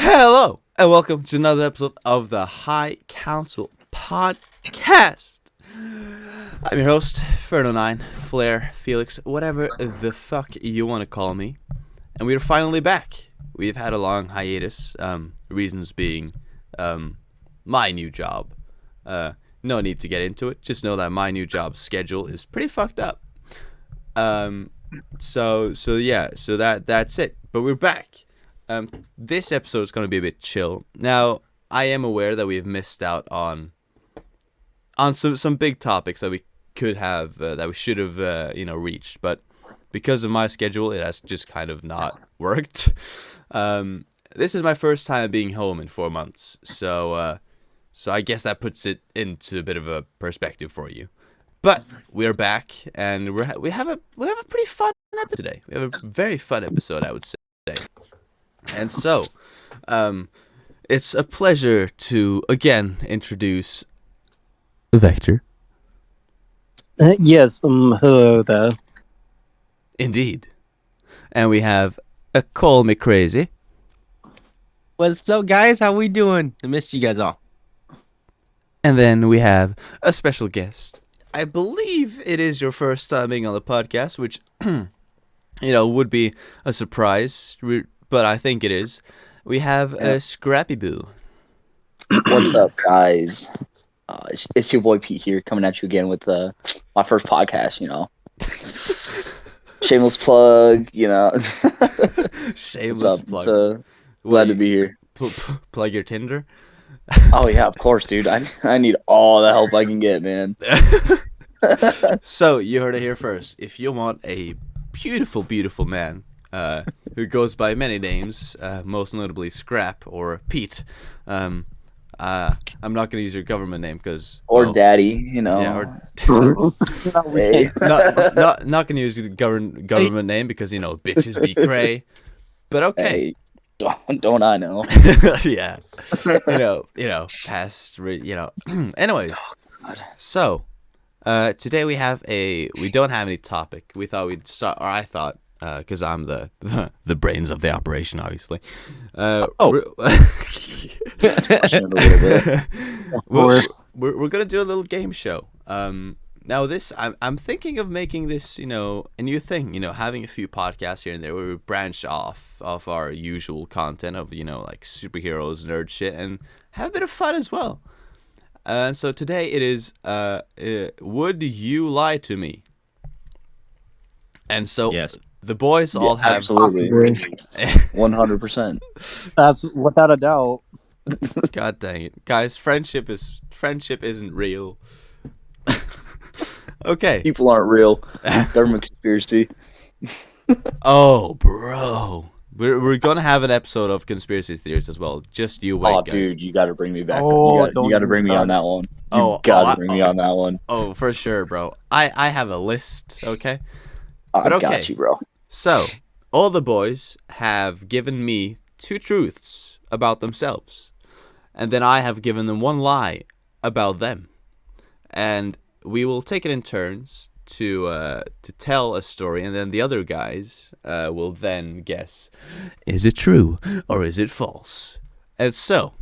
Hello, and welcome to another episode of the High Council podcast. I'm your host, Ferno9, Flair, Felix, whatever the fuck you want to call me. And we are finally back. We've had a long hiatus, reasons being my new job. No need to get into it, just know that my new job schedule is pretty fucked up. So that's it. But we're back. This episode is going to be a bit chill. Now, I am aware that we've missed out on some big topics that we could have, that we should have, reached. But because of my schedule, it has just kind of not worked. This is my first time being home in 4 months, so I guess that puts it into a bit of a perspective for you. But we're back, and we have a pretty fun episode today. We have a very fun episode, I would say. And so, it's a pleasure to again introduce Vector. Yes, hello there. Indeed. And we have a Call Me Crazy. What's up, guys? How we doing? I missed you guys all. And then we have a special guest. I believe it is your first time being on the podcast, which, would be a surprise, but I think it is. We have a Scrappy Boo. What's up, guys? It's your boy Pete here, coming at you again with my first podcast, Shameless plug, Shameless plug. Glad to be here. Plug your Tinder? Oh, yeah, of course, dude. I need all the help I can get, man. So, you heard it here first. If you want a beautiful, beautiful man who goes by many names, most notably Scrap or Pete, I'm not going to use your government name because... Or Daddy, Yeah, Hey. not going to use your government name because, bitches be cray. But okay. Hey, don't I know? Yeah. Past, Anyways. Oh, God. So, today we don't have any topic. We thought we'd start, or I thought, because I'm the brains of the operation, obviously. We're gonna do a little game show. Now I'm thinking of making this, a new thing. Having a few podcasts here and there where we branch off of our usual content of like superheroes, nerd shit, and have a bit of fun as well. And so today it is, would you lie to me? And so Yes. the boys all have... Absolutely. 100%. That's without a doubt. God dang it. Guys, friendship isn't real. Okay. People aren't real. Government conspiracy. Oh, bro. We're going to have an episode of conspiracy theories as well. Just you wait, guys. Dude, you got to bring me back. Oh, you got to bring me on that one. You got to bring me on that one. Oh, for sure, bro. I have a list, okay? I okay. got you, bro. So, all the boys have given me 2 truths about themselves. And then I have given them 1 lie about them. And we will take it in turns to tell a story, and then the other guys will then guess, is it true or is it false? And so,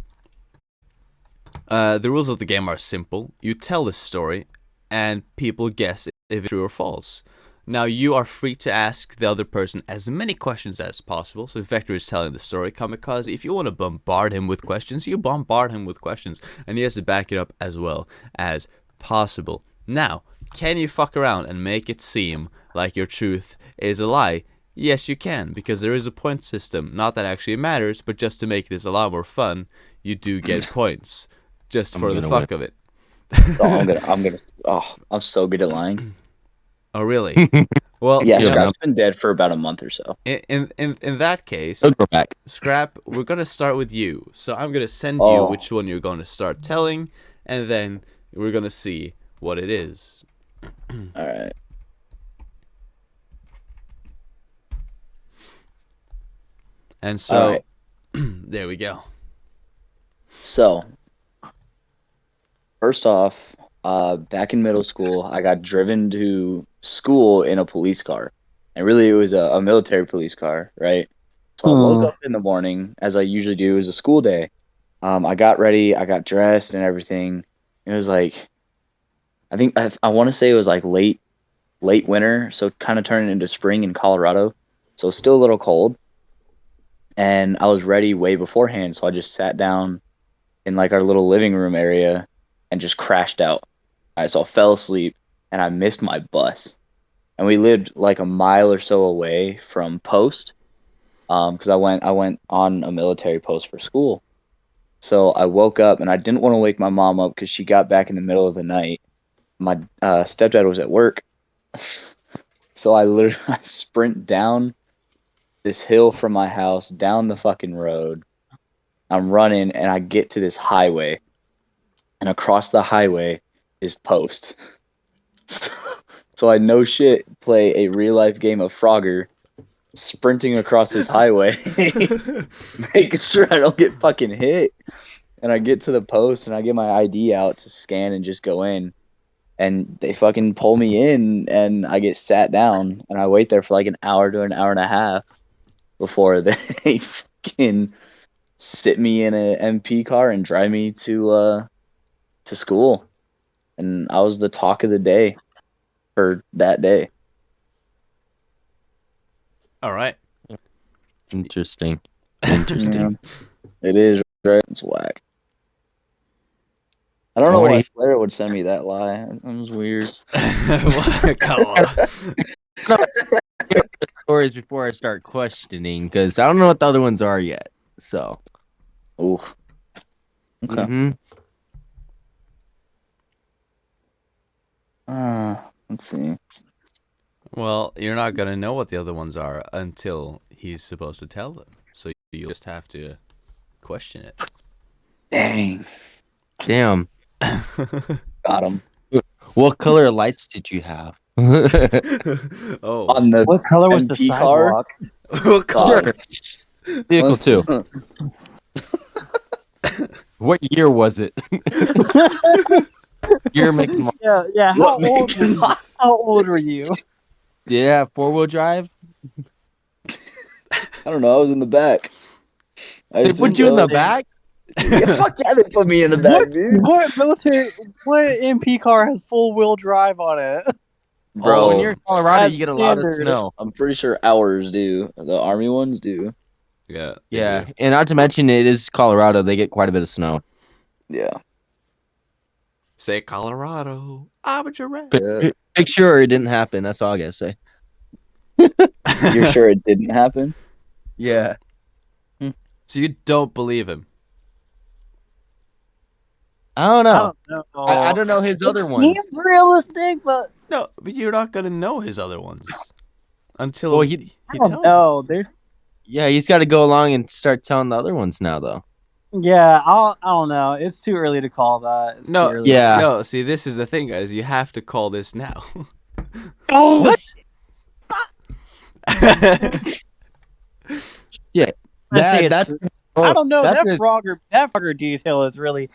the rules of the game are simple. You tell the story, and people guess if it's true or false. Now, you are free to ask the other person as many questions as possible. So if Vector is telling the story, Kamikaze, if you want to bombard him with questions, you bombard him with questions. And he has to back it up as well as possible. Now, can you fuck around and make it seem like your truth is a lie? Yes, you can, because there is a point system. Not that actually matters, but just to make this a lot more fun, you do get points. Just for the fuck of it. I'm so good at lying. Oh, really? Well, Yeah, Scrap's been dead for about a month or so. In that case, Go back. Scrap, we're going to start with you. So I'm going to send you which one you're going to start telling, and then we're going to see what it is. All right. And so, there we go. So, first off, back in middle school, I got driven to school in a police car. And really, it was a military police car, right? So I woke up in the morning, as I usually do. It was a school day. I got ready, I got dressed and everything. It was like, I want to say it was like late winter, so kind of turning into spring in Colorado. So still a little cold. And I was ready way beforehand, so I just sat down in like our little living room area and just crashed out. All right, so I fell asleep and I missed my bus. And we lived like a mile or so away from post, because I went on a military post for school. So I woke up and I didn't want to wake my mom up because she got back in the middle of the night. My stepdad was at work, so I literally sprint down this hill from my house, down the fucking road. I'm running and I get to this highway, and across the highway is post. So I no shit play a real life game of Frogger, sprinting across this highway, making sure I don't get fucking hit. And I get to the post and I get my ID out to scan and just go in. And they fucking pull me in and I get sat down and I wait there for like an hour to an hour and a half before they fucking sit me in an MP car and drive me to school. And I was the talk of the day for that day. All right. Interesting. Interesting. Yeah, it is, right? It's whack. I don't know why Flair would send me that lie. That was weird. Come on. Stories before I start questioning, because I don't know what the other ones are yet. So. Ooh. Okay. Mhm. Let's see. Well, you're not gonna know what the other ones are until he's supposed to tell them. So you just have to question it. Dang. Damn. Got him. What color lights did you have? Oh. On the What color was the MP car? sidewalk? What color? Vehicle 2. What year was it? Year, make, and model. Yeah. What make and model? How old were you? Did it have 4-wheel drive? I don't know. I was in the back. They put you in the back? Yeah, fuck yeah, they put me in the back, dude. What MP car has full wheel drive on it? Bro, Oh, when you're in Colorado, That's you get a lot of standard. snow. I'm pretty sure ours do. The army ones do. Yeah. they Yeah, do. and not to mention it is Colorado. They get quite a bit of snow. Yeah. Say Colorado. I'm a giraffe. Yeah. Make sure it didn't happen. That's all I gotta say. You're sure it didn't happen? Yeah. So you don't believe him? I don't know. I don't know. I don't know his other ones. Seems realistic, but No, but you're not gonna know his other ones until Well, he I tells don't them. know. There's Yeah, he's got to go along and start telling the other ones now, though. I don't know. It's too early to call that. It's No, too early. Yeah. No, see, this is the thing, guys. You have to call this now. Oh, What? That's I don't know. that's That Frogger detail is really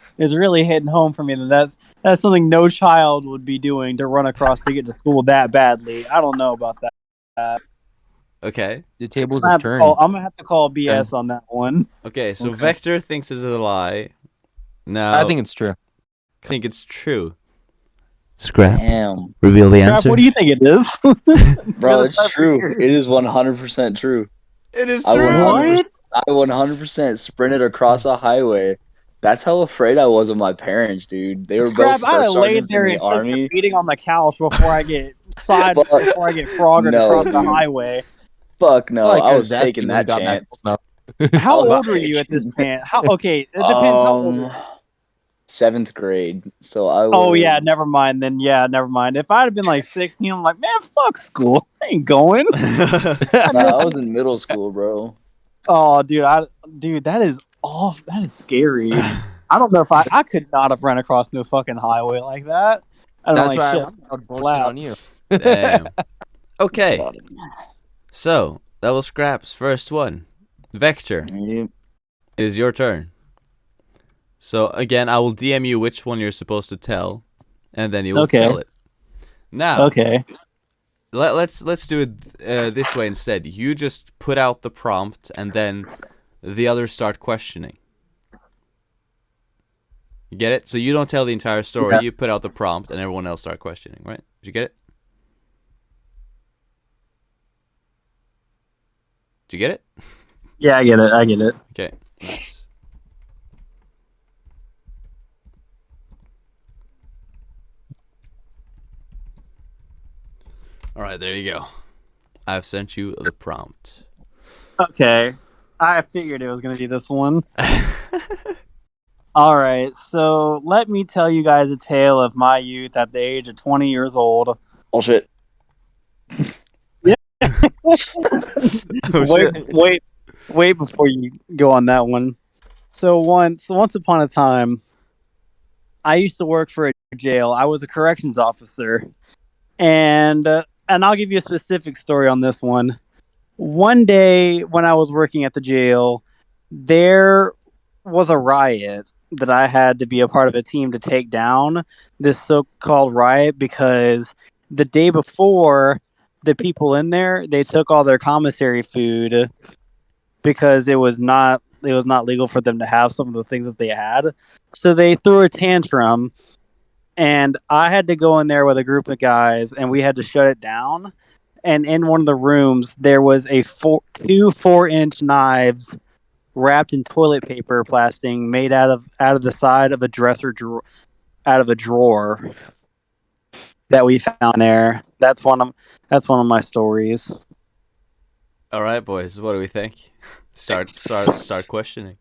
hitting home for me. That's something no child would be doing to run across to get to school that badly. I don't know about that. Okay. the tables I'm have gonna, turned. I'm gonna have to call BS on that one. Okay, so Okay. Vector thinks it's a lie. Now, I think it's true. it's true. Scrap. Damn. Reveal the Crap, answer. what do you think it is? Bro, You're it's the true. cyber- It is 100% true. It is I true. 100%, I 100% sprinted across a highway. That's how afraid I was of my parents, dude. They were Scrap, both I'd have first laid sergeants in there the and took a army. beating on the couch before I get Fuck. froggered No, across the dude. highway. Fuck no, Like I was Zesty taking when that he got back chance. home. How I was old were you at this point? Okay, it depends how old. Were you? 7th grade. So I was. Oh yeah, never mind. Then yeah, never mind. If I'd have been like 16, I'm like, man, fuck school. I ain't going. Nah, I was in middle school, bro. Oh, dude, that is off. That is scary. I don't know if I could not have run across no fucking highway like that. I don't That's know, why like, I was bullshit on you. Damn. Okay, so that was Scrap's first one. Vector, Yep. it is your turn. So again, I will DM you which one you're supposed to tell, and then you will Okay. tell it. Now, Okay. let's do it this way instead. You just put out the prompt, and then the others start questioning. You get it? So you don't tell the entire story. Yeah. You put out the prompt, and everyone else start questioning. Right? Did you get it? Did you get it? Yeah, I get it. I get it. Okay. Nice. All right, there you go. I've sent you the prompt. Okay. I figured it was going to be this one. All right. So let me tell you guys a tale of my youth at the age of 20 years old. Bullshit. Oh, shit. Wait before you go on that one. So once upon a time, I used to work for a jail. I was a corrections officer, and I'll give you a specific story on this one. One day when I was working at the jail, there was a riot that I had to be a part of a team to take down. This so-called riot because the day before, the people in there, they took all their commissary food because it was not legal for them to have some of the things that they had. So they threw a tantrum, and I had to go in there with a group of guys, and we had to shut it down. And in one of the rooms, there was two 4-inch knives wrapped in toilet paper plastic, made out of the side of a out of a drawer that we found there. That's one of my stories. All right, boys. What do we think? Start questioning.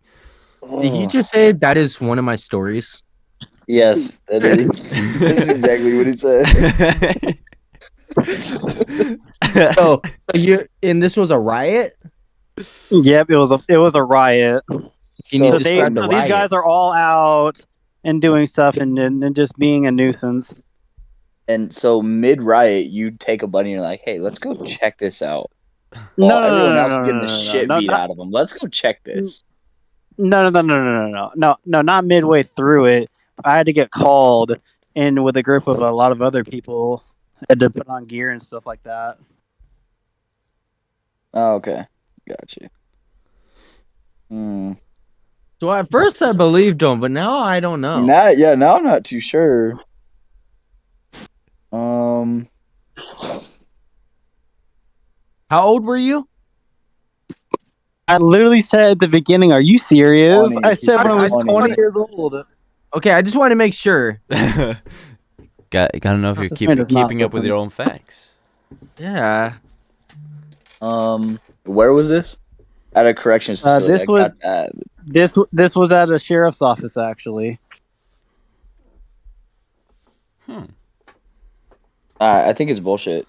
Did he just say that is one of my stories? Yes, that is. That's exactly what he said. So you and this was a riot? Yep, it was a riot. Can you So, describe the These riot? guys are all out and doing stuff and just being a nuisance. and so mid riot, you take a buddy and you're like, "Hey, let's go check this out." No, While no, everyone no, else no, is getting no, the no, shit no, beat not- out of them. Let's go check this. No, not midway through it. I had to get called in with a group of a lot of other people. Had to put on gear and stuff like that. Oh, okay, gotcha. Hmm. So at first I believed him, but now I don't know. Now I'm not too sure. Um, How old were you? I literally said at the beginning, "Are you serious?" 20. I said when I was 20. 20 years old. Okay, I just want to make sure. Gotta know if you're This man does not keeping up with listen. your own facts. Yeah. where was this? At a corrections facility. this I was- got that. This was at a sheriff's office, actually. I think it's bullshit.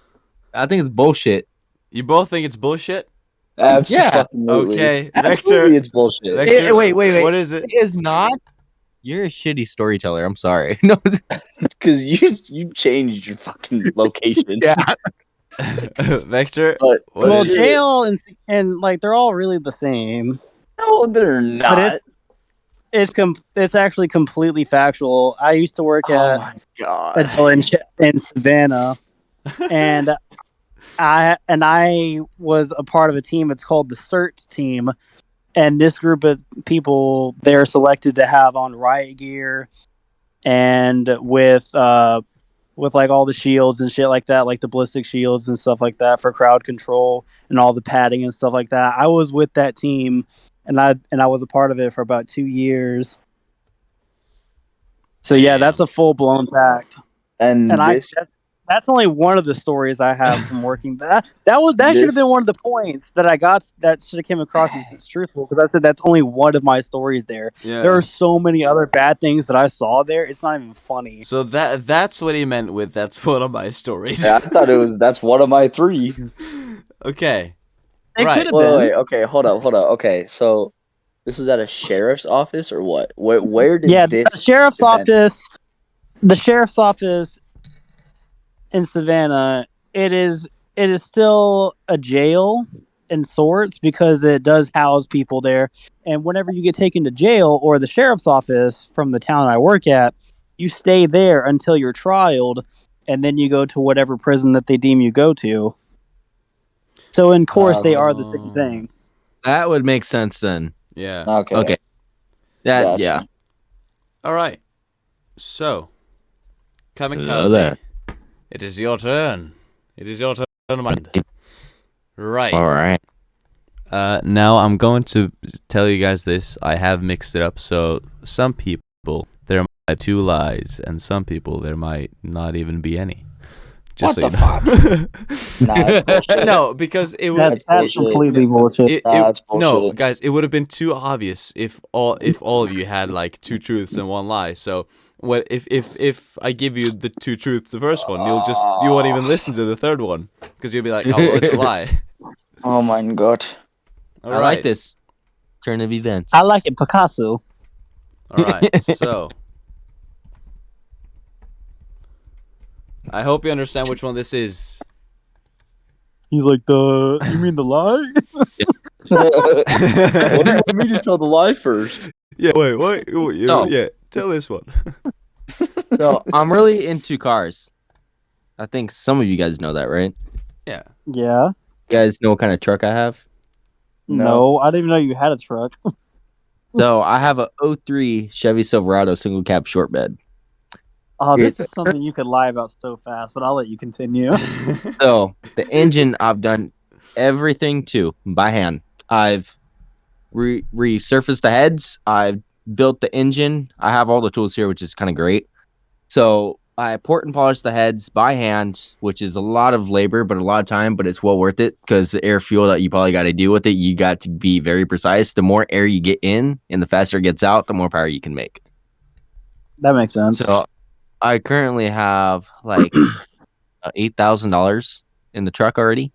I think it's bullshit. You both think it's bullshit? Absolutely. Okay, Absolutely, Vector- it's bullshit. Vector, wait. What is it? It is not. You're a shitty storyteller. I'm sorry. No. Because you changed your fucking location. Yeah. Vector, But what Well, is it? jail and like they're all really the same. no, they're not. It's actually completely factual. I used to work Oh at my god. a jail in Savannah, and I was a part of a team. It's called the CERT team, and this group of people, they're selected to have on riot gear and with like all the shields and shit like that, like the ballistic shields and stuff like that for crowd control and all the padding and stuff like that. I was with that team, and I was a part of it for about 2 years. So yeah, that's a full blown fact. And And this that's only one of the stories I have from working. That should have This- been one of the points that I got. That should have came across as truthful, because I said that's only one of my stories there. Yeah. There are so many other bad things that I saw there. It's not even funny. So that's what he meant with that's one of my stories. I thought that's one of my 3. Okay. It Right. could have Wait, been. wait, okay, hold up. Okay, so this is at a sheriff's office or what? Where did Yeah, this the sheriff's event- office. The sheriff's office in Savannah. It is still a jail in sorts, because it does house people there. And whenever you get taken to jail or the sheriff's office from the town I work at, you stay there until you're trialed. and then you go to whatever prison that they deem you go to. So in course, they are the same thing. That would make sense then. Yeah. Okay. That Gotcha. yeah. All right. So, Hello Kamikaze, there. it is your turn. It is your turn, mind. Right. All right. Now I'm going to tell you guys this. I have mixed it up, so some people there might be 2 lies, and some people there might not even be any. Just What so the you know. Nah, that's bullshit. No, because it would. That's bullshit. completely bullshit. That's No, bullshit. guys, it would have been too obvious if all of you had like 2 truths and 1 lie. So what if I give you the 2 truths, the first one, you won't even listen to the third one because you'll be like, oh, well, it's a lie. Oh my god. All I right. like this turn of events. I like it, Picasso. All right. So I hope you understand which one this is. He's like, you mean the lie? What do you want me to tell the lie first? Yeah. Wait. What? No. Yeah. Tell this one. So I'm really into cars. I think some of you guys know that, right? Yeah. Yeah. You guys know what kind of truck I have? No, I didn't even know you had a truck. So I have a 03 Chevy Silverado single cab short bed. Oh, this It's- is something you could lie about so fast, but I'll let you continue. So the engine I've done everything to by hand. I've resurfaced the heads. I've built the engine. I have all the tools here, which is kind of great. So I port and polish the heads by hand, which is a lot of labor, but a lot of time, but it's well worth it because the air fuel that you probably got to deal with it, you got to be very precise. The more air you get in and the faster it gets out, the more power you can make. That makes sense. So I currently have like $8,000 in the truck already.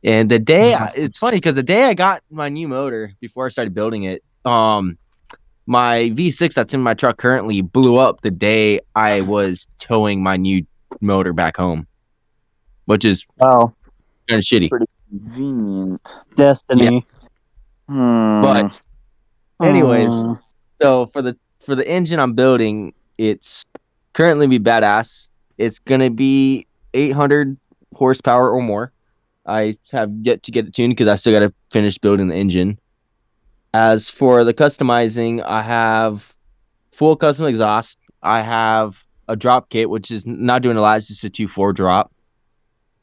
And the day it's funny because the day I got my new motor before I started building it, my V6 that's in my truck currently blew up the day I was towing my new motor back home, which is Oh, kind of shitty. Convenient. destiny. But anyways, Hmm. so for the engine I'm building, it's currently be badass. It's gonna be 800 horsepower or more. I have yet to get it tuned because I still got to finish building the engine. As for the customizing, I have full custom exhaust. I have a drop kit, which is not doing a lot. It's just a 2.4 drop.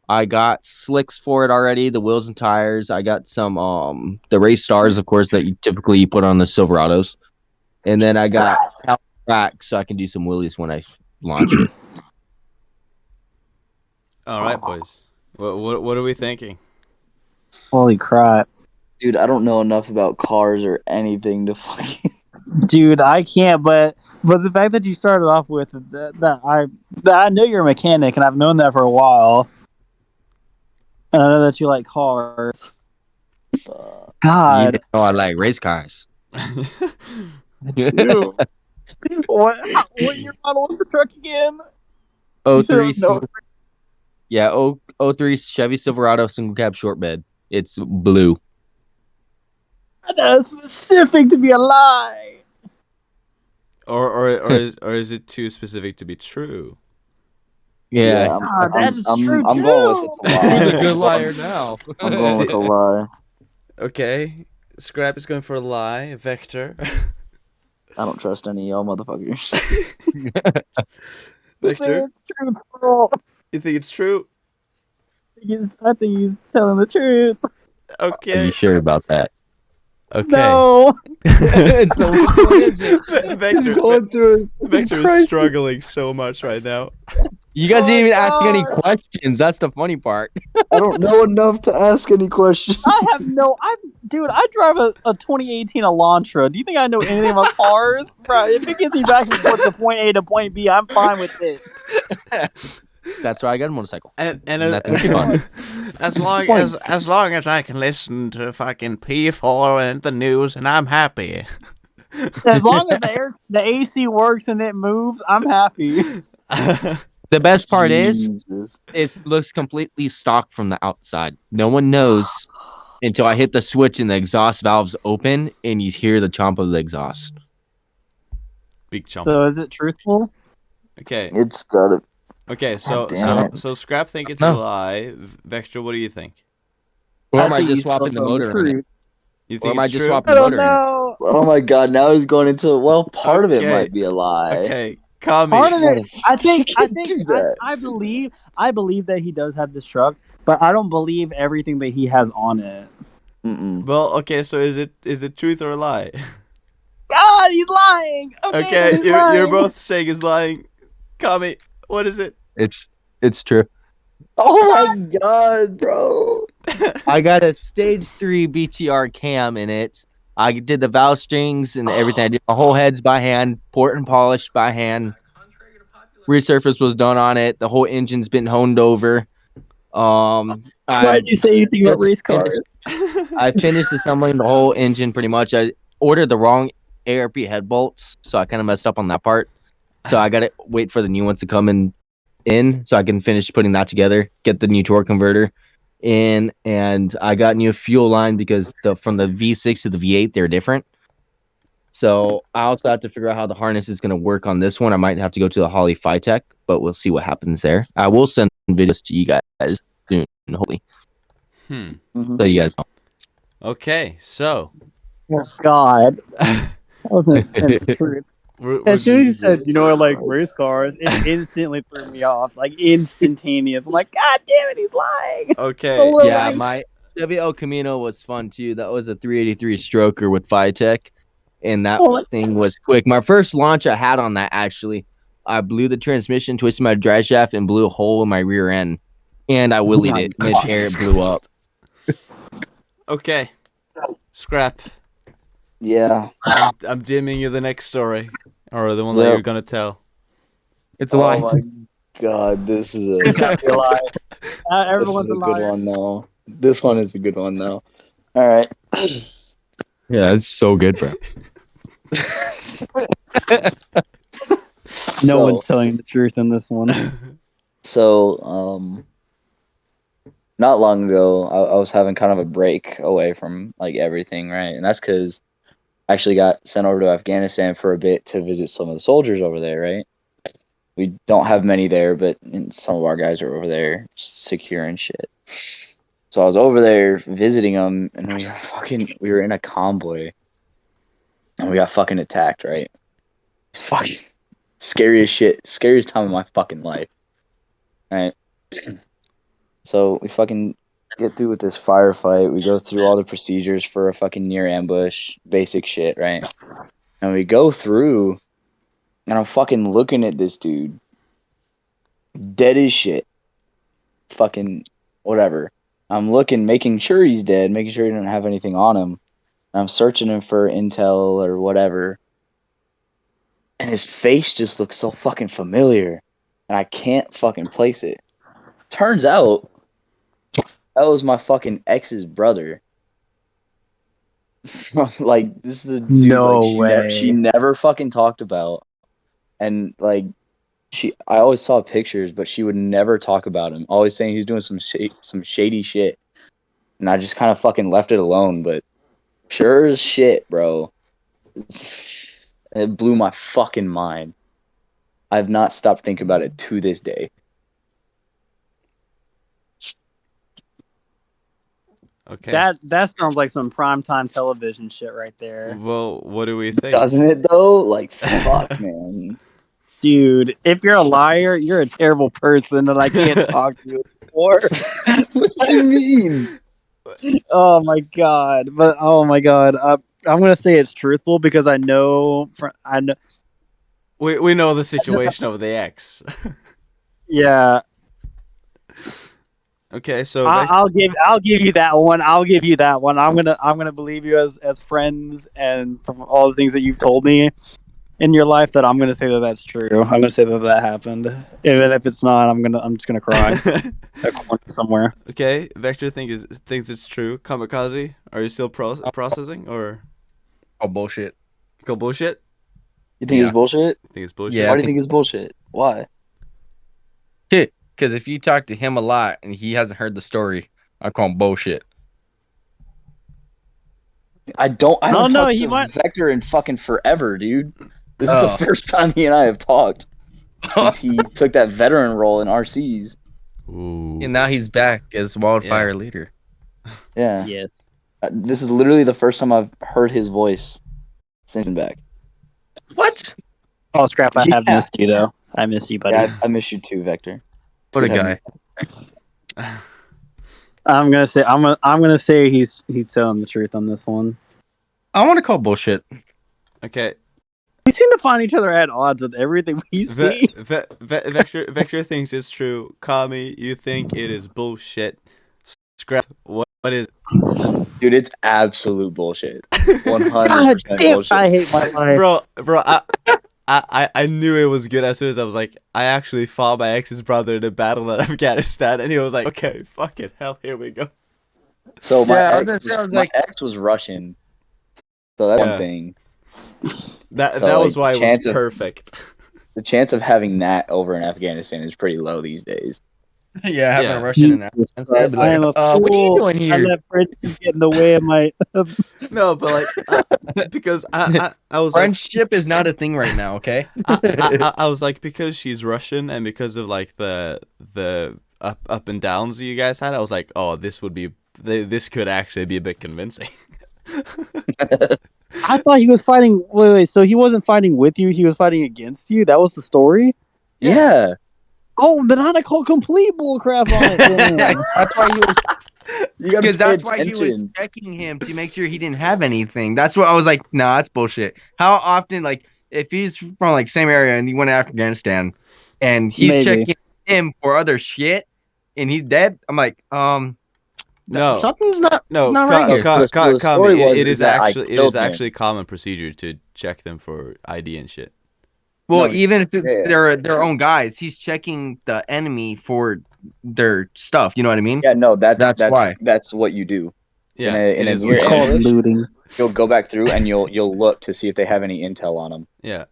I got slicks for it already, the wheels and tires. I got some the race stars, of course, that you typically put on the Silverados. And then I got track so I can do some wheelies when I launch it. All right, boys. What are we thinking? Holy crap. Dude, I don't know enough about cars or anything to fucking. Dude, I can't, but the fact that you started off with that I know you're a mechanic and I've known that for a while. And I know that you like cars. God. You know I like race cars. Dude. What year model was the truck again? You said it 03 was- Yeah, 03 Chevy Silverado single cab short bed. It's blue. That's specific to be a lie. or is it too specific to be true? Yeah. That is true I'm too. going with it's a lie. He's a good liar now. I'm going with a lie. Okay. Scrap is going for a lie. Vector. I don't trust any of y'all motherfuckers. Vector, It's true, bro. you think it's true? I think he's telling the truth. Are Okay. you sure about that? Okay. No. So what is it? Vector is struggling so much right now. You guys didn't even ask any gosh. questions. That's the funny part. I don't know enough to ask any questions. I have no. Dude, I drive a 2018 Elantra. Do you think I know anything about cars, bro? If it gets me back and forth to point A to point B, I'm fine with it. That's why I got a motorcycle. And Nothing's fun. as long as I can listen to fucking P4 and the news, and I'm happy. As long as the AC works and it moves, I'm happy. The best part is Jesus. it looks completely stock from the outside. No one knows until I hit the switch and the exhaust valves open and you hear the chomp of the exhaust. Big chomp. So is it truthful? Okay. It's gotta. Okay, God damn it. so Scrap think it's a No. lie. Vector, what do you think? Or I am I think just he's swapping the telling motor in it? truth. You Or think am I it's just true? swapping I the don't motor in it? know. Oh my god, now he's going into well, part of it Okay. might be a lie. Okay, Kami. Part of it, I think, Do that. I believe that he does have this truck, but I don't believe everything that he has on it. Mm-mm. Well, okay, so is it truth or a lie? God, he's lying. Okay, he's you're lying. both saying is lying. Kami, what is it? It's true. Oh my god, bro. I got a stage 3 BTR cam in it. I did the valve strings and everything. I did the whole heads by hand, port and polished by hand. Resurface was done on it. The whole engine's been honed over. Why I did you say anything about just race cars? I finished assembling the whole engine pretty much. I ordered the wrong ARP head bolts, so I kind of messed up on that part. So I got to wait for the new ones to come in so I can finish putting that together, get the new torque converter in, and I got new fuel line because from the V6 to the V8 they're different. So I also have to figure out how the harness is going to work on this one. I might have to go to the Holley Phytech, but we'll see what happens there. I will send videos to you guys soon, hopefully, Mhm. so you guys know. Okay, so Oh God, that wasn't that's truth. As soon as you said, I like race cars, it instantly threw me off. Like instantaneous. I'm like, God damn it, he's lying. okay. Oh, well, Yeah, like- my Chevy El Camino was fun too. That was a 383 stroker with Phytech, and that Oh, thing was quick. My first launch I had on that, actually, I blew the transmission, twisted my drive shaft, and blew a hole in my rear end, and I willied it God. mid-air. It blew up. Okay, Scrap. Yeah. I'm dimming you the next story, or the one that Yep. you're gonna tell. It's a Oh lie. my god, this is it's a gotta be a lie. this Everyone's is a a good liar. one though. This one is a good one though. All right. Yeah, it's so good, bro. No So- one's telling the truth in this one. So, not long ago, I was having kind of a break away from like everything, right? And that's because I actually got sent over to Afghanistan for a bit to visit some of the soldiers over there, right? We don't have many there, but some of our guys are over there securing shit. So I was over there visiting them, and we were in a convoy, and we got fucking attacked, right? Fucking scariest shit, scariest time of my fucking life, right? So we fucking get through with this firefight. We go through all the procedures for a fucking near ambush, basic shit, right? And we go through, and I'm fucking looking at this dude, dead as shit. Fucking whatever. I'm looking, making sure he's dead, making sure he doesn't have anything on him. I'm searching him for intel or whatever. And his face just looks so fucking familiar. And I can't fucking place it. Turns out, that was my fucking ex's brother. Like, this is a dude No like, she way. never fucking talked about. And, like, I always saw pictures, but she would never talk about him. Always saying he's doing some shady shit. And I just kind of fucking left it alone, but sure as shit, bro. It blew my fucking mind. I've not stopped thinking about it to this day. Okay. That sounds like some primetime television shit right there. Well, what do we think? Doesn't it though? Like, fuck, man. Dude, if you're a liar, you're a terrible person and I can't talk to you anymore. What do you mean? Oh my god. But oh my god. I'm gonna say it's truthful because I know We know the situation of the ex. yeah. Okay, so I'll give you that one. I'll give you that one. I'm gonna believe you as friends and from all the things that you've told me in your life that I'm gonna say that that's true. I'm gonna say that happened. Even if it's not, I'm just gonna cry a corner somewhere. okay, Vector thinks it's true. Kamikaze, are you still processing or Oh, bullshit. go bullshit? You think Yeah. it's bullshit? Think it's bullshit. Yeah. Why do you think it's bullshit? Why? Because if you talk to him a lot and he hasn't heard the story, I call him bullshit. I haven't no, talked he to might- Vector in fucking forever, dude. This Oh. is the first time he and I have talked. since he took that veteran role in RCs. Ooh. And now he's back as wildfire leader. Yeah. Yes. This is literally the first time I've heard his voice since he's been back. What? Oh, Scrap, I have Yeah. missed you, though. I missed you, buddy. Yeah, I miss you too, Vector. What a Good having guy. I'm gonna say he's telling the truth on this one. I want to call bullshit. Okay. We seem to find each other at odds with everything we see. Vector thinks it's true. Kami, you think it is bullshit. Scrap, what is Dude, it's absolute bullshit. 100% God damn, bullshit. I hate my life. bro, I knew it was good as soon as I was like, I actually fought my ex's brother in a battle in Afghanistan, and he was like, okay, fuck it, hell, here we go. So my, Yeah, I was ex, gonna say, I was my like- ex was Russian. So that's Yeah. one thing. That So, was why like, it was chance of- perfect. The chance of having that over in Afghanistan is pretty low these days. Yeah, having Yeah. a Russian in that. I'd be I am a like, what are you fool. doing I here? let friendship get in the way of my. No, but like, because I was like, Friendship is not a thing right now, okay? I was like, because she's Russian and because of like the up and downs you guys had, I was like, oh, this could actually be a bit convincing. I thought he was fighting. Wait. So he wasn't fighting with you. He was fighting against you. That was the story. Yeah. Oh, then I call complete bullcrap on it. Then. That's why he was You gotta because pay that's why he was attention. checking him to make sure he didn't have anything. That's what I was like, nah, that's bullshit. How often, like, if he's from like same area and he went to Afghanistan and he's Maybe. checking him for other shit and he's dead, I'm like, No. something's not No, right here. So the story Kami, was it is that I actually killed him. common procedure to check them for ID and shit. Well, No, even if yeah. they're their own guys, he's checking the enemy for their stuff. You know what I mean? Yeah, no, That's why. That's what you do. Yeah, in it a is near what It's it called is. looting. You'll go back through and you'll look to see if they have any intel on them. Yeah,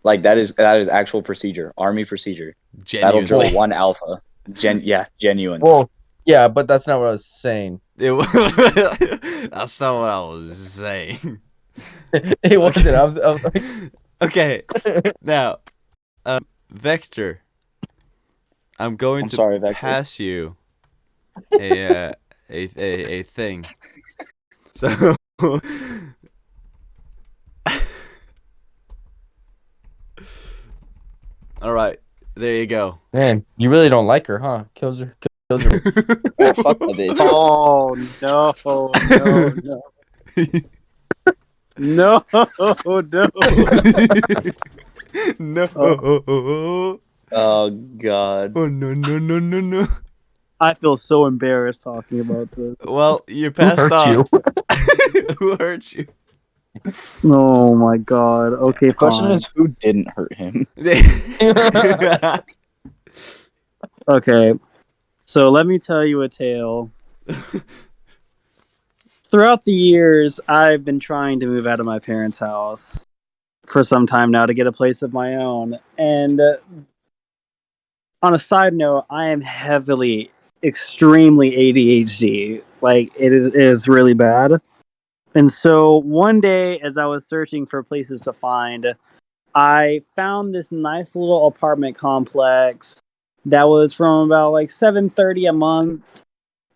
Like that is actual procedure, army procedure. Battle genuine. drill 1 alpha. Genuine. Well, yeah, but that's not what I was saying. That's not what I was saying. It wasn't. I was like, Okay, now, Vector, I'm going I'm to sorry, Vector. pass you a thing. So, all right, there you go. man, you really don't like her, huh? Kills her. Yeah, fuck that bitch. Oh no! No! No. Oh god. Oh no. I feel so embarrassed talking about this. Well, you passed on. Who hurt you? Oh my god. Okay, The question fine. is, who didn't hurt him? Okay, so let me tell you a tale. Throughout the years, I've been trying to move out of my parents' house for some time now to get a place of my own. And on a side note, I am extremely ADHD. Like, it is really bad. And so one day, as I was searching for places to find, I found this nice little apartment complex that was from about like $730 a month,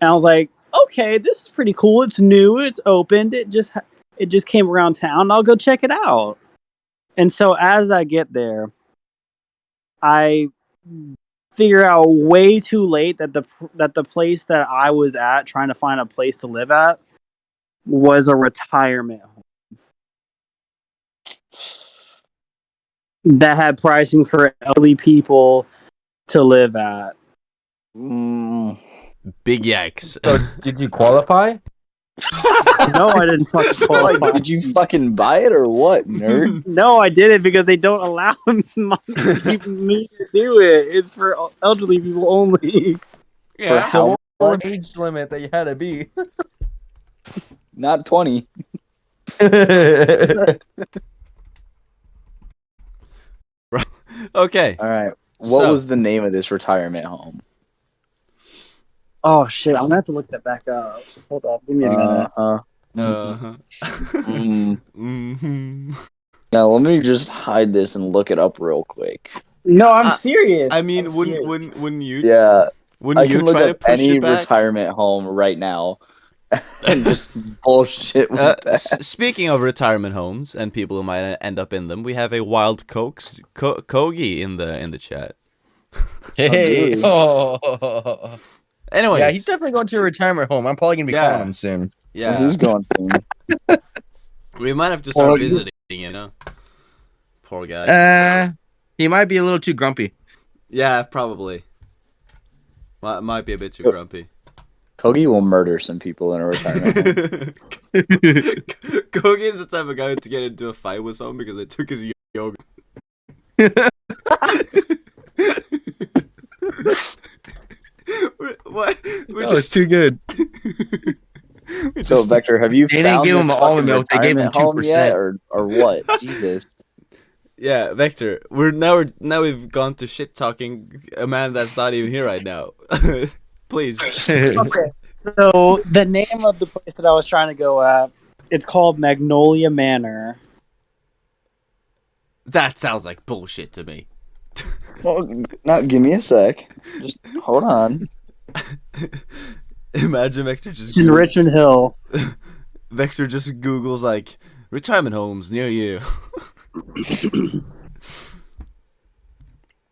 and I was like, okay, this is pretty cool. It's new. It's opened. It just came around town. I'll go check it out. And so as I get there, I figure out way too late that the place that I was at trying to find a place to live at was a retirement home that had pricing for elderly people to live at. Mm. Big yikes. So, did you qualify? No, I didn't fucking qualify. Like, did you fucking buy it or what, nerd? No, I didn't because they don't allow me to do it. It's for elderly people only. For how What age limit that you had to be? Not 20. Okay. All right. What So- was the name of this retirement home? Oh shit! I'm gonna have to look that back up. Hold on, give me a minute. Uh-huh. Mm. Mhm. Now let me just hide this and look it up real quick. No, I'm serious. I mean, I'm wouldn't serious. wouldn't you Yeah, I wouldn't you can look try to up push any it back? retirement home right now and just bullshit with that. Speaking of retirement homes and people who might end up in them, we have a wild Kogi in the chat. Hey. dude. Oh. Anyways, Yeah, he's definitely going to a retirement home. I'm probably gonna be calling him soon. Yeah, yeah, he's going soon. we might have to start Well, visiting. Poor guy. He might be a little too grumpy. Yeah, probably. Might be a bit too grumpy. Kogi will murder some people in a retirement home. Kogi is the type of guy to get into a fight with someone because they took his yoga. What? That was too good. So, Vector, have you They didn't found give this him almond fucking milk, they gave him retirement home 2%. yet, or what? Jesus. Yeah, Vector. Now we've gone to shit talking a man that's not even here right now. Please. Okay. So the name of the place that I was trying to go at, it's called Magnolia Manor. That sounds like bullshit to me. Well, give me a sec. Just hold on. Imagine Vector just It's in Richmond Hill. Vector just Googles like retirement homes near you.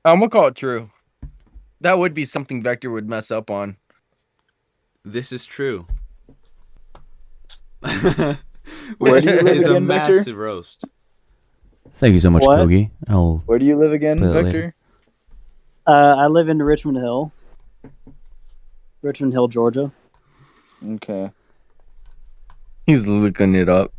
I'm gonna call it true. That would be something Vector would mess up on. This is true. Where do you live is a again, Vector? massive roast. Thank you so much, What? Kogi. I'll Where do you live again, Play it Vector? later. I live in Richmond Hill. Richmond Hill, Georgia. Okay. He's looking it up.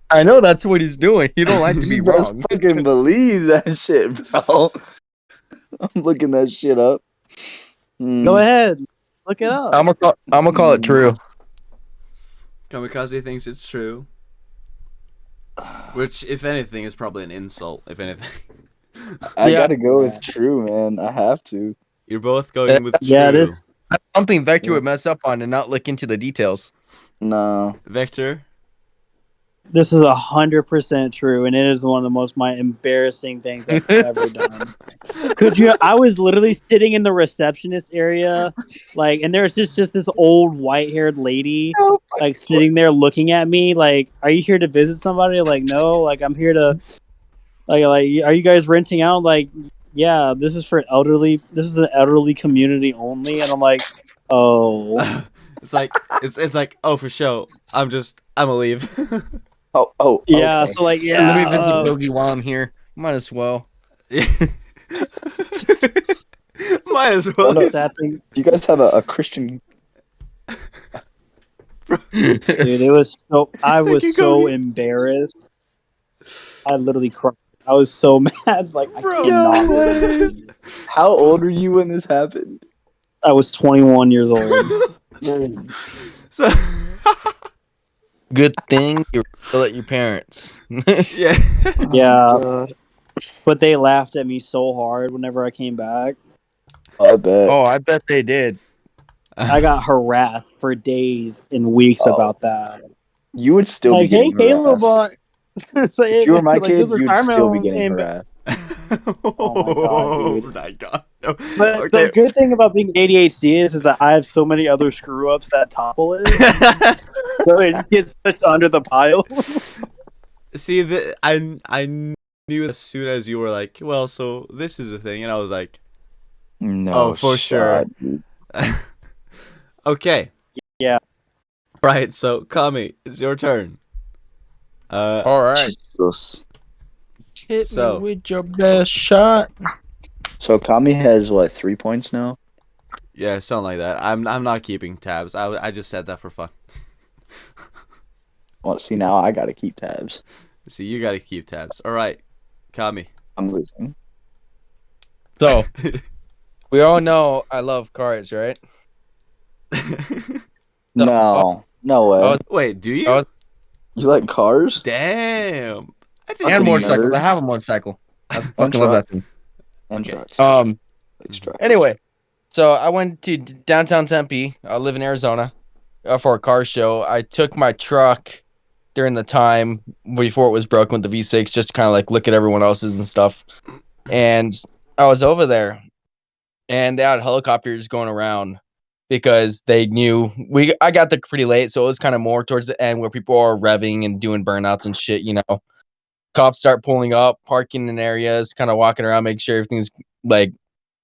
I know that's what he's doing. He don't like to be You best wrong. fucking believe that shit, bro. I'm looking that shit up. Go ahead. Look it up. I'm gonna call it true. Kamikaze thinks it's true. Which, if anything, is probably an insult. If anything, I Yeah. gotta go with true, man. I have to. you're both going with true. Yeah, this. That's something Vector Yeah. would mess up on and not look into the details. No. Vector. This is 100% true, and it is one of the most embarrassing things I've ever done. Could you? I was literally sitting in the receptionist area, like, and there's just this old white-haired lady, like, sitting there looking at me, like, "Are you here to visit somebody?" Like, no, like, I'm here to, like, are you guys renting out? Like, yeah, this is for elderly. This is an elderly community only, and I'm like, oh, It's like, oh, for sure. I'ma leave. Oh. yeah. Okay. So like, Let me visit yeah. Yogi while I'm here. Might as well. Might as Oh, well. no. That thing, Do you guys have a Christian? dude, it was so. I was Thank you, so Kobe. embarrassed. I literally cried. I was so mad. Like, I Bro, cannot. no believe it. How old were you when this happened? I was 21 years old. So, Good thing you're still at your parents. yeah. Yeah, God. but they laughed at me so hard whenever I came back. I bet. Oh, I bet they did. I got harassed for days and weeks Oh. about that. You would still Like, be getting hey, Caleb, harassed. if you were my kids, you'd still be getting harassed. Oh my God, dude. Oh my God. No. But Okay. the good thing about being ADHD is that I have so many other screw ups that topple it, so it just gets pushed under the pile. See, I knew as soon as you were like, well, so this is a thing, and I was like, No, oh, for sure. shot. Okay. Yeah. Right. So, Kami, it's your turn. All right. Jesus. Hit So- me with your best shot. So Kami has what, 3 points now? Yeah, something like that. I'm not keeping tabs. I just said that for fun. Well, see, now I gotta keep tabs. See, you got to keep tabs. All right, Kami. I'm losing. So, we all know I love cards, right? No, no way. Oh, Wait, do you? Oh, You like cars? Damn. I didn't and Fucking motorcycles. nerds. I have a motorcycle. I And fucking love that truck. thing. And Okay. trucks. Like trucks. Anyway, so I went to downtown Tempe. I live in Arizona for a car show. I took my truck during the time before it was broken with the V6, just to kind of like look at everyone else's and stuff. And I was over there, and they had helicopters going around because they knew I got there pretty late, so it was kind of more towards the end where people are revving and doing burnouts and shit. Cops start pulling up, parking in areas, kind of walking around, make sure everything's like,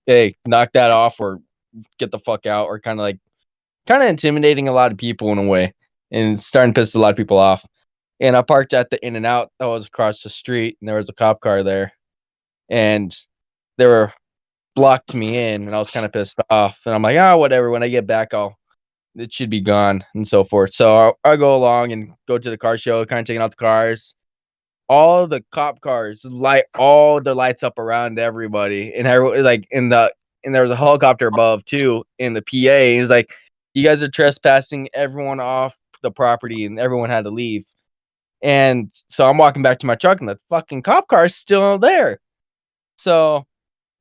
hey, knock that off or get the fuck out, or kind of intimidating a lot of people in a way, and starting to piss a lot of people off. And I parked at the In-N-Out that was across the street, and there was a cop car there, and they were blocked me in, and I was kind of pissed off. And I'm like, whatever. When I get back, it should be gone and so forth. So I go along and go to the car show, kind of taking out the cars. All the cop cars light all the lights up around everybody, and everyone like and there was a helicopter above too in the PA. He's like, you guys are trespassing everyone off the property, and everyone had to leave. And so I'm walking back to my truck, and the fucking cop car is still there. So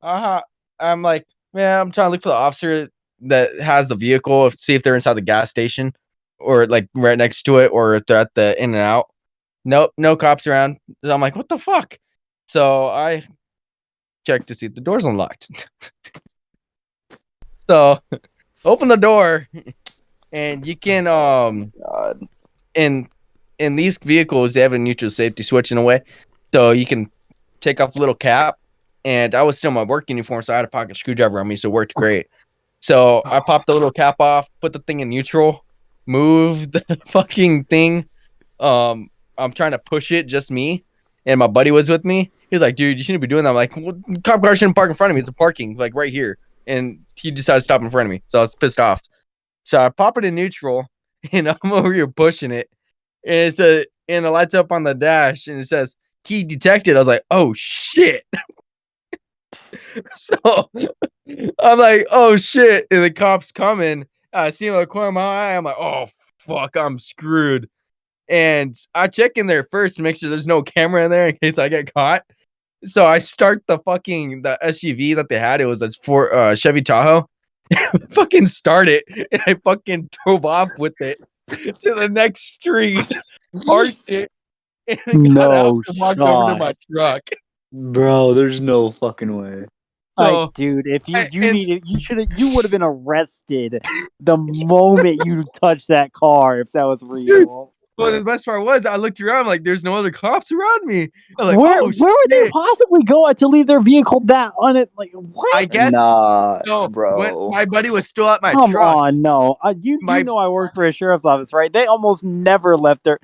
I'm like, man, I'm trying to look for the officer that has the vehicle, see if they're inside the gas station or like right next to it, or if they're at the In-N-Out. Nope, no cops around. I'm like, what the fuck? So I checked to see if the door's unlocked. So open the door, and you can God. in these vehicles they have a neutral safety switch in a way, so you can take off the little cap. And I was still in my work uniform, so I had a pocket screwdriver on me, so it worked great. So I popped the little cap off, put the thing in neutral, moved the fucking thing. I'm trying to push it, just me, and my buddy was with me. He's like, dude, you shouldn't be doing that. I'm like, well, cop car shouldn't park in front of me. It's a parking, like right here. And he decided to stop in front of me, so I was pissed off. So I pop it in neutral, and I'm over here pushing it. And and it lights up on the dash, and it says key detected. I was like, oh shit. So I'm like, oh shit. And the cop's coming. I see him in the corner of my eye. I'm like, oh fuck, I'm screwed. And I check in there first to make sure there's no camera in there in case I get caught. So I start the SUV that they had. It was a Chevy Tahoe. Fucking start it, and I fucking drove off with it to the next street, parked it, and then got out and walked over to my truck. Bro, there's no fucking way. So, dude, if you would have been arrested the moment you touched that car if that was real. Well, the best part was I looked around, like there's no other cops around me. I'm like, where would they possibly go to leave their vehicle that on it? Like, what? I guess bro. When my buddy was still at my Come truck. on, no. You know I worked for a sheriff's office, right? They almost never left their.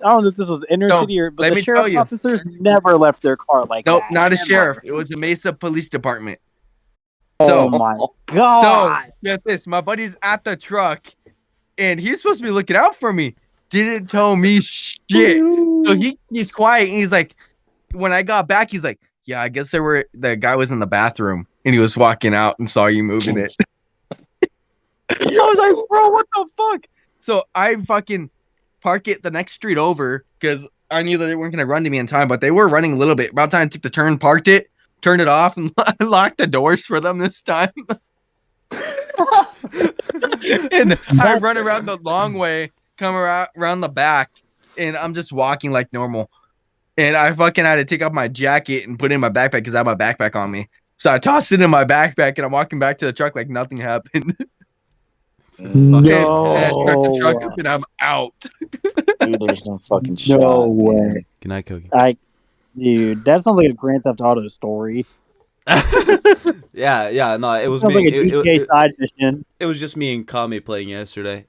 I don't know if this was inner city but the sheriff's officers never left their car like that. Nope, not a sheriff. It was the Mesa Police Department. Oh my god! So get this, my buddy's at the truck, and he's supposed to be looking out for me. Didn't tell me shit. So he's quiet, and he's like, when I got back, he's like, yeah, I guess the guy was in the bathroom, and he was walking out and saw you moving it. I was like, bro, what the fuck? So I fucking park it the next street over because I knew that they weren't gonna run to me in time, but they were running a little bit. About time I took the turn, parked it, turned it off, and locked the doors for them this time. And I run around the long way, come around the back, and I'm just walking like normal. And I fucking had to take off my jacket and put it in my backpack because I have my backpack on me. So I tossed it in my backpack, and I'm walking back to the truck like nothing happened. No. And I start the truck up, and I'm out. Dude, there's no fucking shot. No way. Good night, Kogi. Dude, that sounds like a Grand Theft Auto story. Yeah, no, it was Sounds me. like a GTA side mission. It was just me and Kami playing yesterday.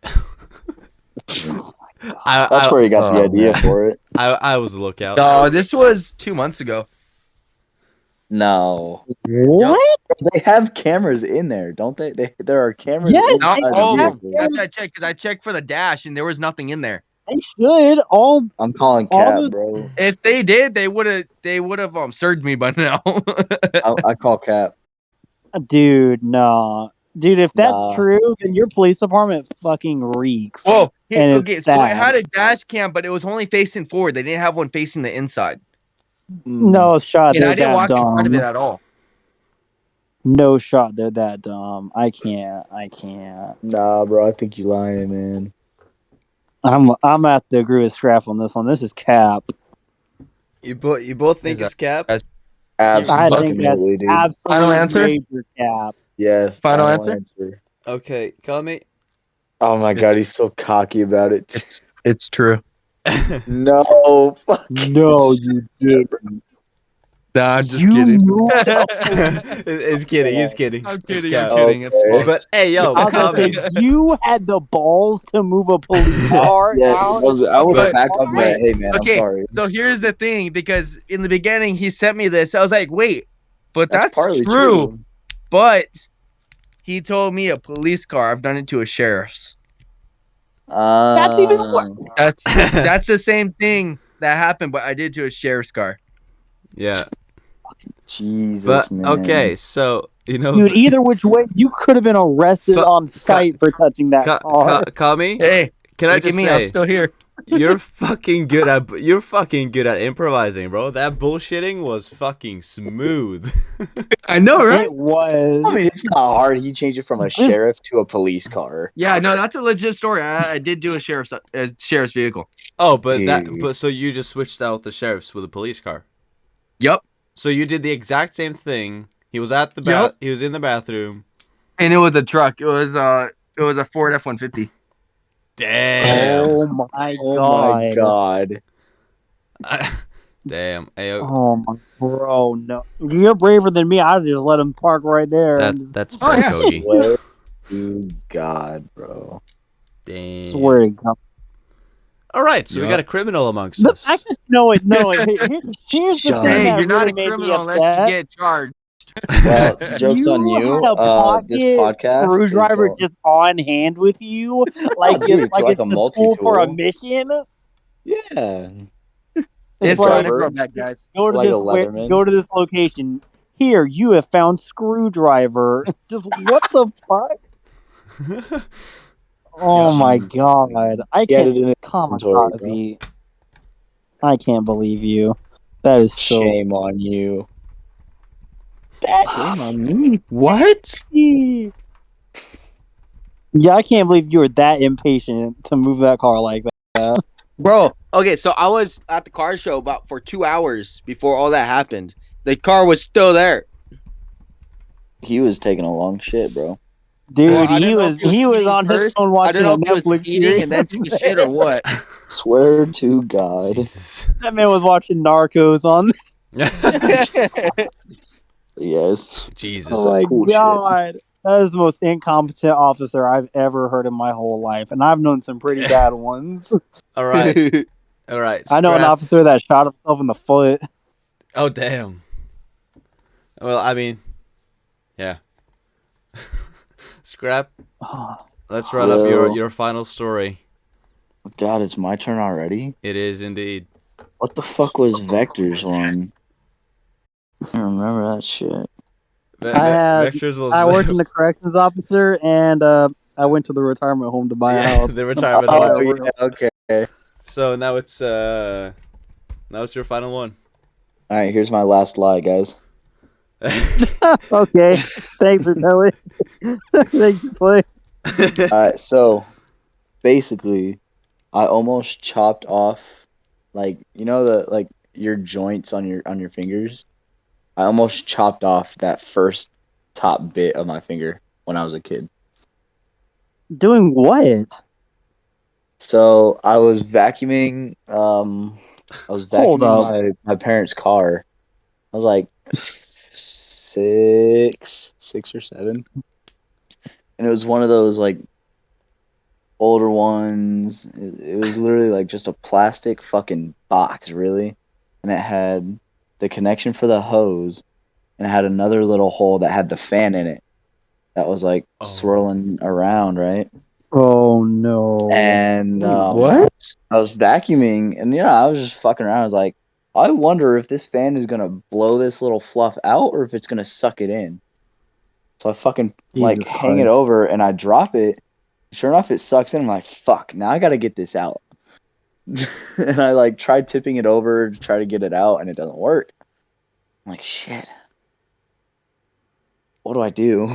That's where you got the idea for it. I was the lookout. No, this was 2 months ago. No. What? They have cameras in there, don't they? There are cameras. Yes, Not inside all the of them. vehicle. That's what I checked because I checked for the dash and there was nothing in there. They should. I'm calling cap, bro. If they did, they would have served me by now. I call cap. Dude, no. Dude, if that's true, then your police department fucking reeks. Oh, And okay. it's So I sad. had a dash cam, but it was only facing forward. They didn't have one facing the inside. No shot. And They're I didn't that walk in front of dumb. it at all. No shot. They're that dumb. I can't. Nah, bro. I think you lying, man. I'm gonna have to agree with Scrap on this one. This is cap. You both think Is it's cap? that- I think that's Absolutely, dude. absolute Final answer? major cap. Yes. Final answer? Okay, call me. Oh my god, he's so cocky about it. It's true. No. Fuck. No, you didn't. Nah, I'm just You kidding. moved He's kidding. He's kidding. I'm It's kidding. cap. I'm kidding. It's Okay. false. But hey, yo, I was call gonna me. say you had the balls to move a police car Yeah, out. I would have But- backed up and be like, hey man, Okay, I'm sorry. so here's the thing, because in the beginning he sent me this. I was like, wait, but that's partly true. But he told me a police car. I've done it to a sheriff's. That's even worse. That's the same thing that happened, but I did to a sheriff's car. Yeah, Jesus, but man. okay, so you know, Dude, either which way, you could have been arrested Fu- on site for touching that car. call me. Hey, Can I look at just me, I'm say, still here. you're fucking good at improvising, bro. That bullshitting was fucking smooth. I know, right? It was. I mean, it's not hard. He changed it from a sheriff to a police car. Yeah, no, that's a legit story. I did do a sheriff's vehicle. Oh, but Dude. so you just switched out the sheriff's with a police car. Yep, So you did the exact same thing. He was at the Yep. He was in the bathroom. and it was a truck. It was a Ford F-150. Damn. Oh my Oh god. my god. Damn. Ayo. Oh my bro, no. You're braver than me. I'd just let him park right there. That's Oh, yeah. Kogi. Swear to God, bro. Damn. Swear to God. All right, so we Yup. got a criminal amongst No, us. actually, no. Here's the Shut thing up. Hey, that you're not really a made me criminal unless upset. you get charged. Well, joke's on You you. had a pocket This podcast is screwdriver going- just on hand with you, like Oh, dude, it's it's like a the tool for a multi-tool. mission. Yeah. It's like- fine, I brought back, guys. Go to Like a this Leatherman. go to this location. Here, you have found screwdriver. Just what the fuck? Oh my god! I He had can't. it in his inventory, Kamikaze. I can't believe you. That is so. Shame on you. Shame on me. What? Yeah, I can't believe you were that impatient to move that car like that. Bro, okay, so I was at the car show about for 2 hours before all that happened. The car was still there. He was taking a long shit, bro. Dude, Well, I he didn't know was if he was eating on his first. phone I watching don't a know if he was Netflix eating series. and then took a shit or what. Swear to God. Jesus. That man was watching Narcos on. Yes. Jesus. Oh my cool shit. god. That is the most incompetent officer I've ever heard in my whole life, and I've known some pretty bad ones. All right. All right. I know an Scrap. officer that shot himself in the foot. Oh, damn. Well, I mean, yeah. Scrap. Let's run up your final story. God, it's my turn already? It is indeed. What the fuck was Vector's one? I don't remember that shit. Vectors was I worked in the corrections officer, and I went to the retirement home to buy a house. the retirement Oh, home. yeah, okay. So now it's your final one. Alright, here's my last lie, guys. Okay, thanks for telling. Thanks for playing. Alright, so basically, I almost chopped off, like, you know, your joints on your fingers. I almost chopped off that first top bit of my finger when I was a kid. Doing what? So I was vacuuming. I was Hold vacuuming my parents' car. I was like 6 or 7, and it was one of those like older ones. It was literally like just a plastic fucking box, really, and it had the connection for the hose, and it had another little hole that had the fan in it that was like swirling around, right? Oh no! And What? I was vacuuming, and I was just fucking around. I was like, I wonder if this fan is gonna blow this little fluff out, or if it's gonna suck it in. So I fucking Jesus hang it Christ. over, and I drop it. Sure enough, it sucks in. I'm like, fuck! Now I gotta get this out. And I like tried tipping it over to try to get it out, and it doesn't work. I'm like, shit. What do I do?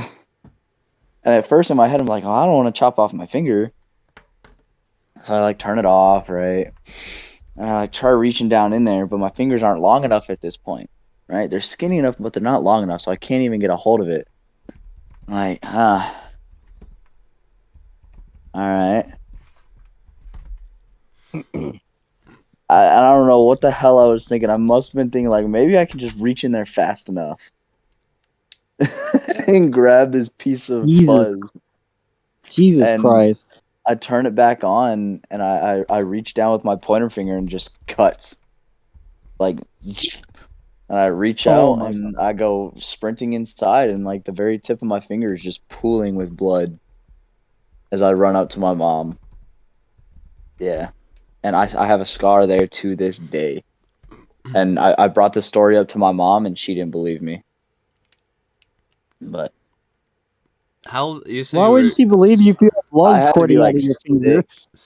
And at first in my head, I'm like, oh, I don't want to chop off my finger. So I like turn it off, right? And I like try reaching down in there, but my fingers aren't long enough at this point, right? They're skinny enough, but they're not long enough, so I can't even get a hold of it. I'm like, all right. I don't know what the hell I was thinking. I must have been thinking like maybe I can just reach in there fast enough and grab this piece of fuzz. Jesus And Christ. I turn it back on and I reach down with my pointer finger and just cuts. Like, and I reach out and I go sprinting inside and like the very tip of my finger is just pooling with blood as I run up to my mom. Yeah. And I have a scar there to this day. And I brought the story up to my mom and she didn't believe me. But How you say? Why wouldn't she believe you if you have I blood had to be squirting out like of your finger?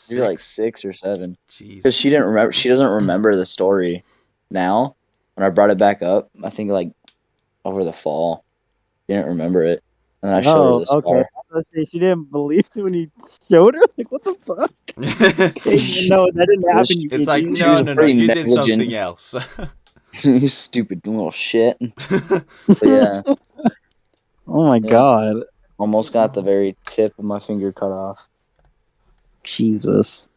maybe like 6 or 7. Jesus. Because she didn't remember. She doesn't remember the story now. When I brought it back up, I think like over the fall, she didn't remember it, and I showed her the scar. Okay. I was gonna say she didn't believe it when you showed her. Like, what the fuck? No, that didn't happen. You It's like idiot. She no, was no, pretty you did negligent. something else. You stupid little shit. But yeah, Oh my god. almost got the very tip of my finger cut off. Jesus.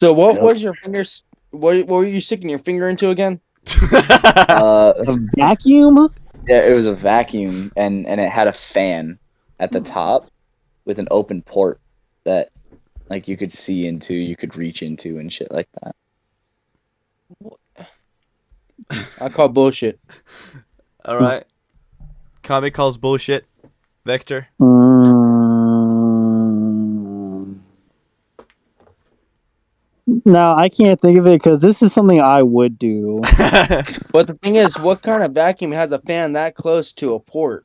So what was your fingers? What were you sticking your finger into again? A vacuum? Yeah, it was a vacuum, and it had a fan at the top with an open port that like you could see into, you could reach into, and shit like that. I call bullshit. All right. Comic calls bullshit. Vector. No, I can't think of it because this is something I would do. But the thing is, what kind of vacuum has a fan that close to a port?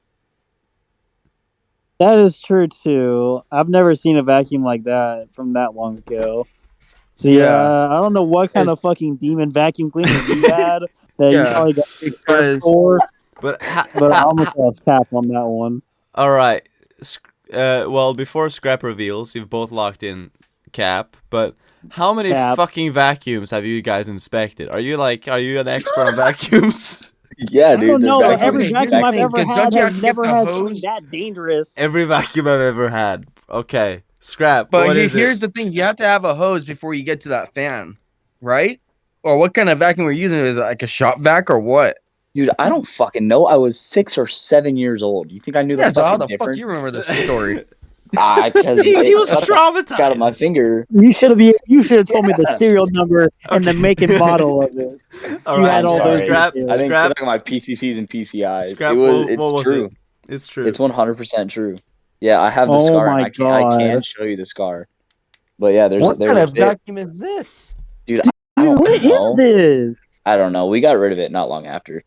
That is true too. I've never seen a vacuum like that from that long ago. So yeah, I don't know what kind of fucking demon vacuum cleaner you had that you probably got because for. But But I almost have tap on that one. all right. Well, before scrap reveals, you've both locked in Cap. But how many fucking vacuums have you guys inspected? Are you an expert on vacuums? Yeah, dude. I don't know, but vacuum- every okay, vacuum I've ever because had don't you have has to get never the had hose? something that dangerous. Every vacuum I've ever had. Okay. Scrap. But What is here's the thing: you have to have a hose before you get to that fan, right? Or what kind of vacuum we're using? Is it like a shop vac or what? Dude, I don't fucking know. I was 6 or 7 years old. You think I knew Yeah, the so how fucking the difference? fuck you remember this story? Because he was cut traumatized. out of my finger. You should have told me the serial number and the make and model of it. All You right. had all those Scrap. details. I didn't Scrap. check my PCCs and PCIs. Scrap. It's what was true. it? It's true. It's 100% true. Yeah, I have the Oh scar. my I can God. show you the scar. But yeah, there's What kind a of bit. vacuum is this? Dude, I Dude, don't what know. is this? I don't know. We got rid of it not long after.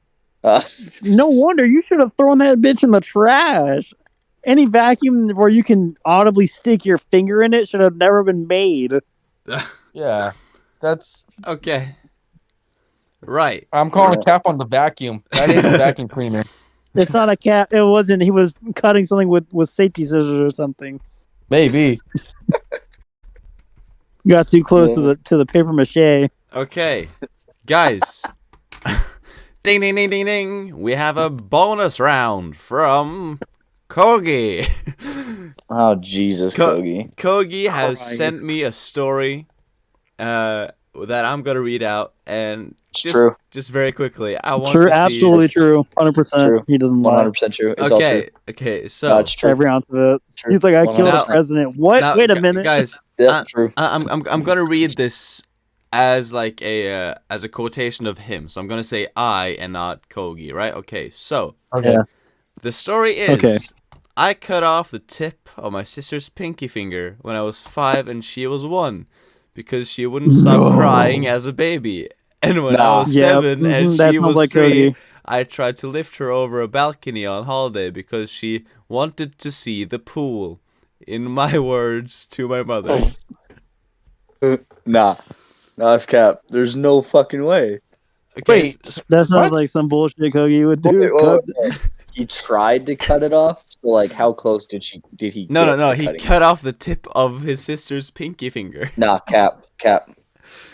No wonder you should have thrown that bitch in the trash. Any vacuum where you can audibly stick your finger in it should have never been made. Yeah, that's. Okay. Right. I'm calling cap on the vacuum. That ain't a vacuum cleaner. It's not a cat. It wasn't. He was cutting something with safety scissors or something. Maybe. You got too close to the paper mache. Okay. Guys. Ding, ding, ding, ding, ding. We have a bonus round from Kogi. Oh, Jesus, Kogi. Kogi has sent me a story that I'm going to read out. And just very quickly, I want to see... Absolutely true. 100%. He doesn't lie. 100% true. It's all true. Okay, so... No, it's true. Every ounce of it. True. He's like, I killed Now- the president. What? Now, Wait a minute. Guys, That's true. I'm gonna read this as like a quotation of him. So I'm gonna say I and not Kogi, right? Okay. So Okay. Yeah. the story is Okay. I cut off the tip of my sister's pinky finger when I was 5 and she was 1 because she wouldn't stop crying as a baby. And when I was 7 and that she sounds was like 3, Kogi. I tried to lift her over a balcony on holiday because she wanted to see the pool. In my words to my mother. Nah, it's cap. There's no fucking way. Okay, Wait, That sounds What? like some bullshit Kogi would do. Wait. He tried to cut it off. So, like, how close did he? No. get to He cutting cut off the tip of his sister's pinky finger. Nah, cap. Cap.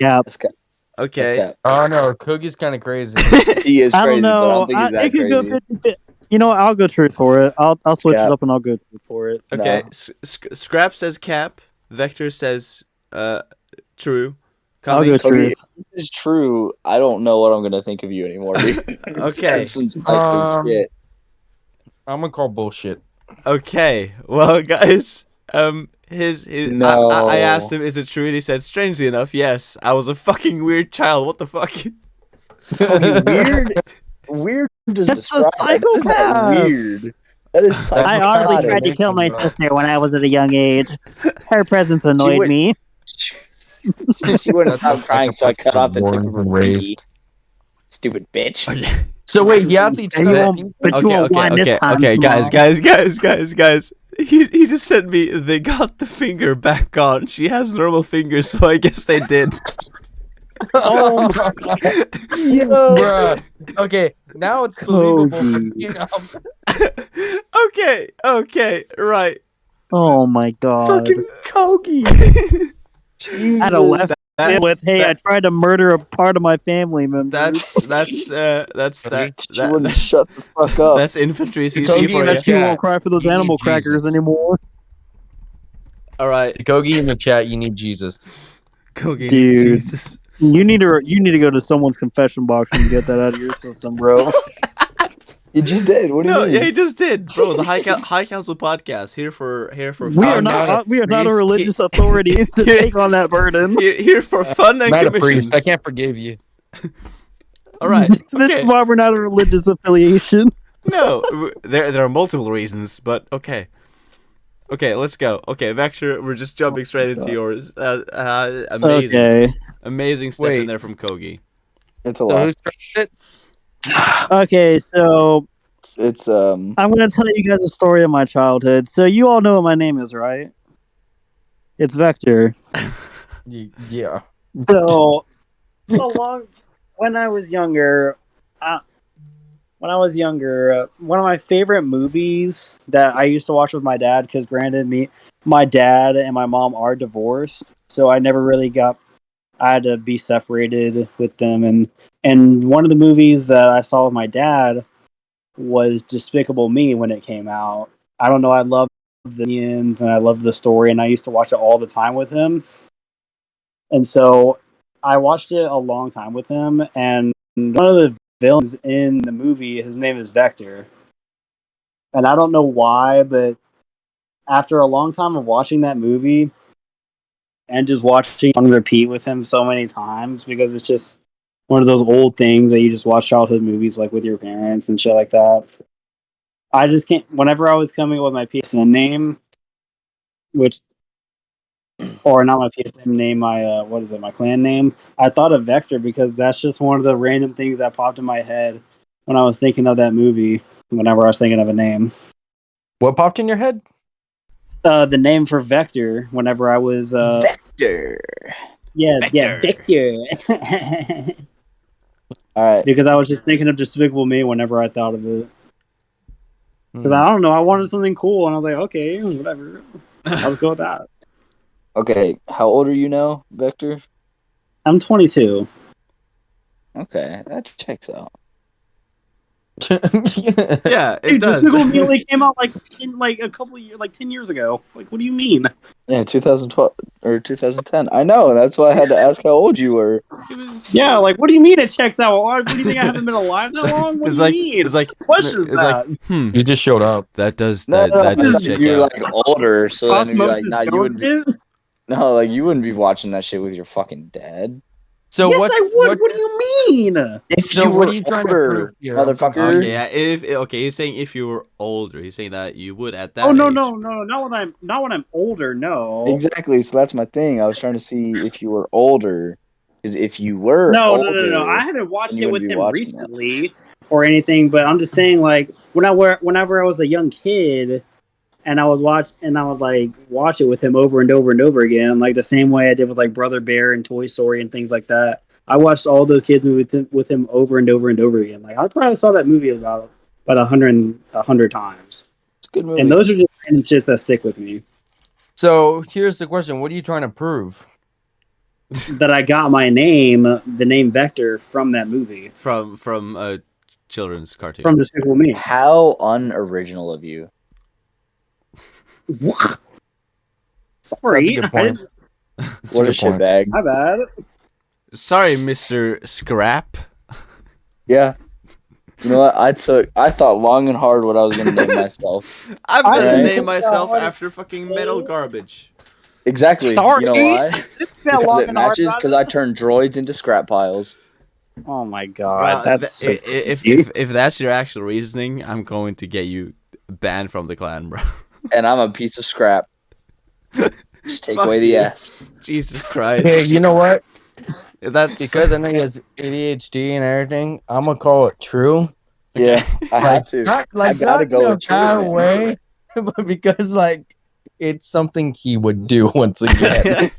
Yeah. That's Cap. Okay. That's Cap. Oh no, Kogi's kind of crazy. He is I don't crazy, but I know. don't think he's that It could go crazy. 50. You know what? I'll go truth for it. I'll switch Cap. it up and I'll go truth for it. Okay. No. Scrap says Cap. Vector says true. I'll Coming. go Cody, truth. if this is true, I don't know what I'm gonna think of you anymore, dude. Okay. That's some psycho shit. I'm gonna call bullshit. Okay. Well, guys, his No. I asked him, is it true? And he said, strangely enough, yes. I was a fucking weird child. What the fuck? Cody, weird does That's a describe that. That is not psychopath. weird. That is I I honestly honestly tried tried to to kill my bro. sister when I was at a young age. Her presence annoyed went- me. She wouldn't stop crying, so I cut off the tip Born of her and pinky. raised. Stupid bitch. Okay. So wait, he actually And you won't, but you won't win this time. Okay, tomorrow. guys. He just sent me. They got the finger back on. She has normal fingers, so I guess they did. Oh, Yo. Bruh. Okay, now it's believable. Kogi. You know, Okay, right. oh my god. Fucking Kogi. I had a left That- with, hey, that- I tried to murder a part of my family member. That's She wouldn't shut the fuck up. That's infantry CC Kogi for in you. the You won't cry for those You need animal Jesus. crackers anymore. All right, Kogi in the chat, you need Jesus. Kogi. Dude. Jesus. You need to go to someone's confession box and get that out of your system, bro. You just did. What do you No, mean? yeah, he just did, bro. The High Council podcast here for We are I'm not not a we are not a priest. religious authority to take on that burden. here for fun and I'm not a commissions. priest. I can't forgive you. All right, This okay. is why we're not a religious affiliation. No, there are multiple reasons, but okay. Okay, let's go. Okay, Vector, we're just jumping straight into yours. Amazing, Okay. amazing step in Wait. there from Kogi. It's a So lot. who's starting it? Okay, so It's I'm gonna tell you guys a story of my childhood. So you all know what my name is, right? It's Vector. Yeah. So when I was younger, one of my favorite movies that I used to watch with my dad, because granted, my dad and my mom are divorced, so I never really I had to be separated with them, and one of the movies that I saw with my dad was Despicable Me when it came out. I don't know, I loved the ends and I loved the story, and I used to watch it all the time with him. And so I watched it a long time with him, and one of the villains in the movie, his name is Vector. And I don't know why, but after a long time of watching that movie and just watching on repeat with him so many times, because it's just one of those old things that you just watch childhood movies like with your parents and shit like that. I just can't. Whenever I was coming up with my PSN name, or not my PSN name, my my clan name, I thought of Vector because that's just one of the random things that popped in my head when I was thinking of that movie. Whenever I was thinking of a name, What popped in your head? the name for Vector. Whenever I was Vector. Vector. All right. Because I was just thinking of Despicable Me whenever I thought of it. Because Hmm. I don't know, I wanted something cool, and I was like, okay, whatever. I'll just go with that. Okay. How old are you now, Vector? I'm 22. Okay, that checks out. Yeah, it Dude, does. Despicable Me only came out like a couple years, like 10 years ago. Like, what do you mean? Yeah, 2012 or 2010. I know. That's why I had to ask how old you were. Yeah, like, what do you mean it checks out? What do you think I haven't been alive that long? What It's do you like mean? it's like What question is it's that? like You just showed up. that does No, that no, does no, check you're out. like older, so then it'd be like, Osmosis nah, you wouldn't be. ghosted? No, like you wouldn't be watching that shit with your fucking dad. So Yes, what's, I would. What do you mean? If So you what were are you trying to older, prove here? motherfucker. Okay, yeah. He's saying if you were older, he's saying that you would at that. Oh no, age. no, not when I'm older. No, Exactly. So that's my thing. I was trying to see if you were older. Because if you were no. older, I haven't watched then you it with wouldn't be him watching that. recently or anything. But I'm just saying, like, whenever I was a young kid, and I would watch it with him over and over and over again, like the same way I did with like Brother Bear and Toy Story and things like that. I watched all those kids movies with him over and over and over again. Like, I probably saw that movie about 100 times. It's a good movie. And those are just random shits that stick with me. So here's the question: what are you trying to prove? that I got my name, the name Vector, from that movie, from a children's cartoon. from Despicable Me. How unoriginal of you. What? That's Sorry, a good I point. didn't- What a shitbag. my bad. Sorry, Mr. Scrap. Yeah. You know what? I thought long and hard what I was gonna name myself. I'm gonna Alright. name myself after fucking metal garbage. Exactly. Sorry. You know why? That long Because it and hard matches. about Because it? I turn droids into scrap piles. Oh my god, Well, that's so if that's your actual reasoning, I'm going to get you banned from the clan, bro. And I'm a piece of scrap. Just take Fuck away the you. S. Jesus Christ. Hey, you know what? That's Because I know he has ADHD and everything, I'm gonna call it true. Yeah, I have to. Not I gotta go with true, bad man. way, but because it's something he would do once again.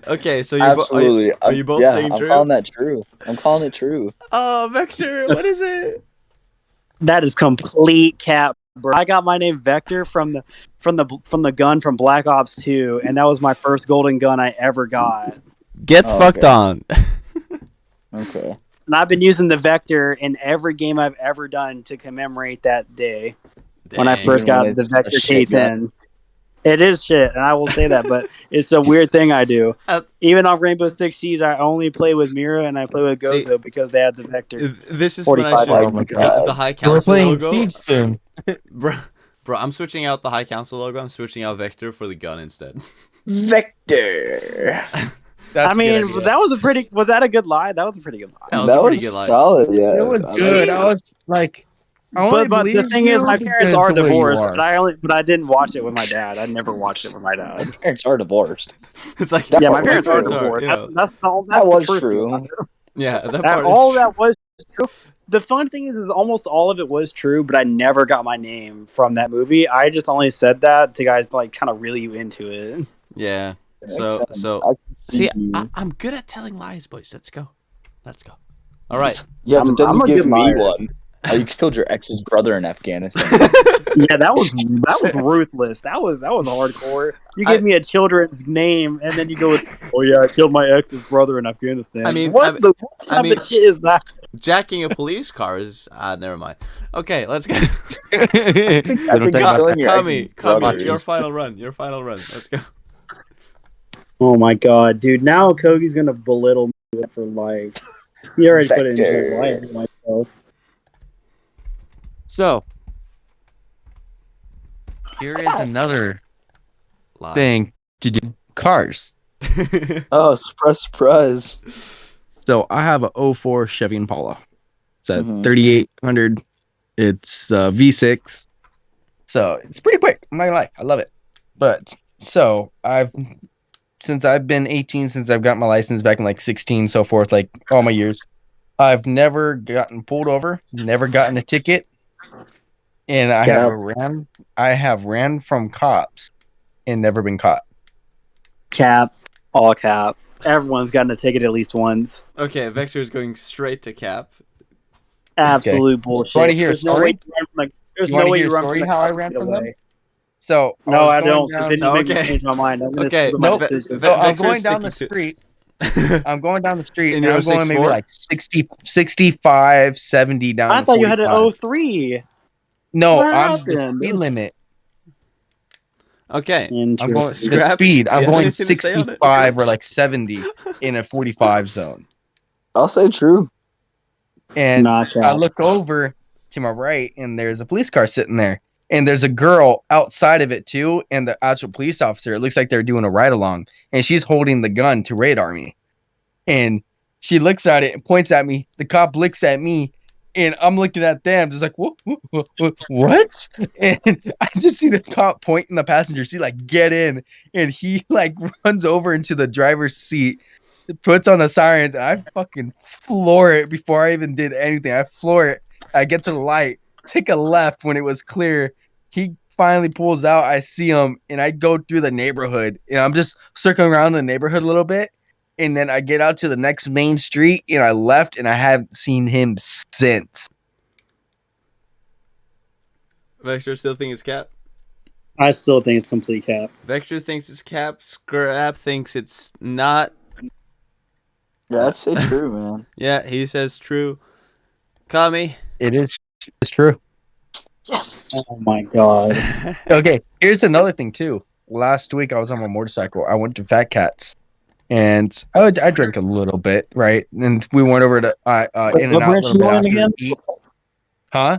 okay. So Absolutely. are you both yeah, saying I'm true? calling that true. I'm calling it true. Oh, Vector, what is it? That is complete cap, bro. I got my name Vector from the gun from Black Ops 2, and that was my first golden gun I ever got. Get Oh, fucked okay. on. Okay. And I've been using the Vector in every game I've ever done to commemorate that day when I Dang. first Even when got the it's a Vector shit case gun. in. It is shit, and I will say that, but it's a weird thing I do. Even on Rainbow Six Siege, I only play with Mira and I play with See- Gozo because they had the Vector. This is when I 45 should Oh my God. the High We're Council playing logo. Siege soon. Bro, I'm switching out the High Council logo. I'm switching out Vector for the gun instead. Vector. That's I mean, was that a good lie? That was a pretty good lie. That was a pretty good line. solid. Yeah, It was I like good. it. I was like, I only But the believe thing is, you my parents because are the way you divorced, are. but I didn't watch it with my dad. I never watched it with my My dad. parents are divorced. It's like That Yeah, my part parents was are true. divorced. you know, That's That the was truth true. about it. yeah, that That, part all is that was true. The fun thing is almost all of it was true, but I never got my name from that movie. I just only said that to guys like kind of reel you into it. yeah. Makes So sense. I can see, you. I'm good at telling lies, boys. Let's go. All right. Yeah, I'm- but then I'm you a give good me liar. one. Oh, you killed your ex's brother in Afghanistan. Yeah, that was ruthless. That was hardcore. You give me a children's name, and then you go with, "Oh yeah, I killed my ex's brother in Afghanistan." I mean, what I mean- the shit is that? Jacking a police car is never mind. Okay, let's go. I think killing your Kami, ex's brother your is- final run. Let's go. Oh my god, dude! Now Kogi's gonna belittle me for life. He already put it in jail. I hate myself. So, here is another Lie. thing to do. Cars. Oh, surprise. So I have a 04 Chevy Impala. It's a Mhm. 3800. It's V6. So it's pretty quick. I'm not gonna lie. I love it. But so since I've been 18, since I've got my license back in like 16, so forth, like all my years, I've never gotten pulled over, never gotten a ticket, and I have ran from cops and never been caught. Cap, all cap. Everyone's gotten a ticket at least once. Okay, Vector's going straight to cap. Absolute bullshit. Want to hear a There's no way story? you run from the- There's You wanna no way hear you a run story from the how I cops ran and get from them? away. So No, was I going don't. down- Then you make me Okay. change my mind. I'm gonna Okay, stick with my Nope. decision. Ve- So I'm Vector's going down the sticking street. I'm going down the street In and your I'm going maybe 6'4"? like 60, 65, 70 down. I to thought you had an 45. 03. No, What I'm the happened? speed limit. Okay. I'm going the Scrap, speed. do you I'm have going anything to say on it? 65 or like 70 in a 45 zone. I'll say true. And Knock I out. look over to my right and there's a police car sitting there. And there's a girl outside of it too. And the actual police officer, it looks like they're doing a ride along. And she's holding the gun to radar me. And she looks at it and points at me. The cop looks at me. And I'm looking at them, just like, what? And I just see the cop point in the passenger seat, like, get in. And he, like, runs over into the driver's seat, puts on the sirens, and I fucking floor it before I even did anything. I floor it. I get to the light, take a left when it was clear. He finally pulls out. I see him, and I go through the neighborhood. And I'm just circling around the neighborhood a little bit. And then I get out to the next main street and I left and I haven't seen him since. Vector still thinks it's cap. I still think it's complete cap. Vector thinks it's cap. Scrap thinks it's not. Yeah, I'd say true, man. Yeah, he says true. Kami. It's true. Yes. Oh my god. Okay, here's another thing too. Last week I was on my motorcycle. I went to Fat Cats, and I drank a little bit, right? And we went over to In and What Out a branch little you bit in after again? to eat. Huh?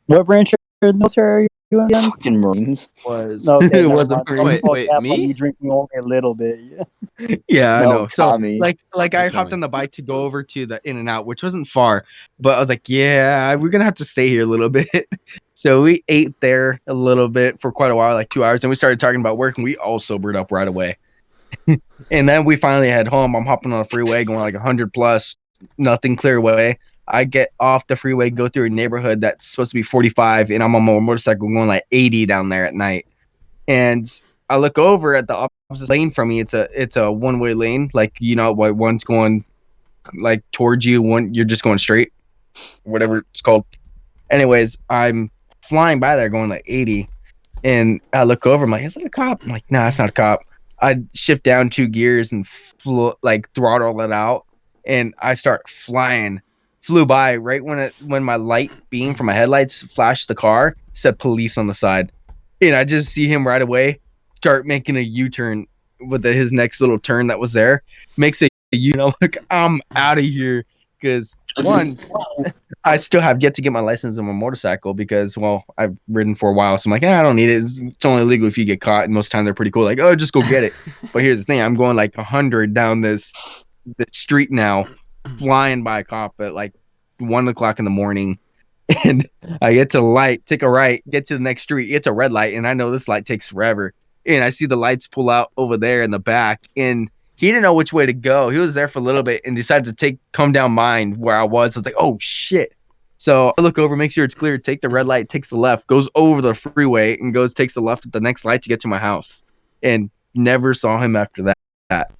What branch of the military are you in again? Fucking Marines. Was Okay, it never was a mind. Marine. Wait, Fuck wait, that, me? You drinking only a little bit. Yeah. Yeah, I No, know. So Tommy. like I You're hopped coming. on the bike to go over to the In and Out, which wasn't far, but I was like, yeah, we're gonna have to stay here a little bit. So we ate there a little bit for quite a while, like 2 hours, and we started talking about work, and we all sobered up right away. And then we finally head home. I'm hopping on the freeway going like 100 plus, nothing clear way. I get off the freeway, go through a neighborhood that's supposed to be 45, and I'm on my motorcycle going like 80 down there at night. And I look over at the opposite lane from me. It's a one-way lane, like one's going like towards you, one you're just going straight, whatever it's called. Anyways, I'm flying by there going like 80, and I look over. I'm like, is it a cop? I'm like, nah, it's not a cop. I shift down 2 gears and like throttle it out, and I start flying. Flew by right when my light beam from my headlights flashed the car, said police on the side, and I just see him right away start making a U-turn with his next little turn that was there. Makes a like I'm out of here because one, I still have yet to get my license on my motorcycle because, well, I've ridden for a while. So I'm like, I don't need it. It's only illegal if you get caught. And most of the time they're pretty cool. Like, oh, just go get it. But here's the thing. I'm going like 100 down this street now, flying by a cop at like 1 o'clock in the morning. And I get to the light, take a right, get to the next street. It's a red light. And I know this light takes forever. And I see the lights pull out over there in the back. And he didn't know which way to go. He was there for a little bit and decided to come down mine where I was. I was like, oh shit. So I look over, make sure it's clear, take the red light, takes the left, goes over the freeway and takes the left at the next light to get to my house. And never saw him after that.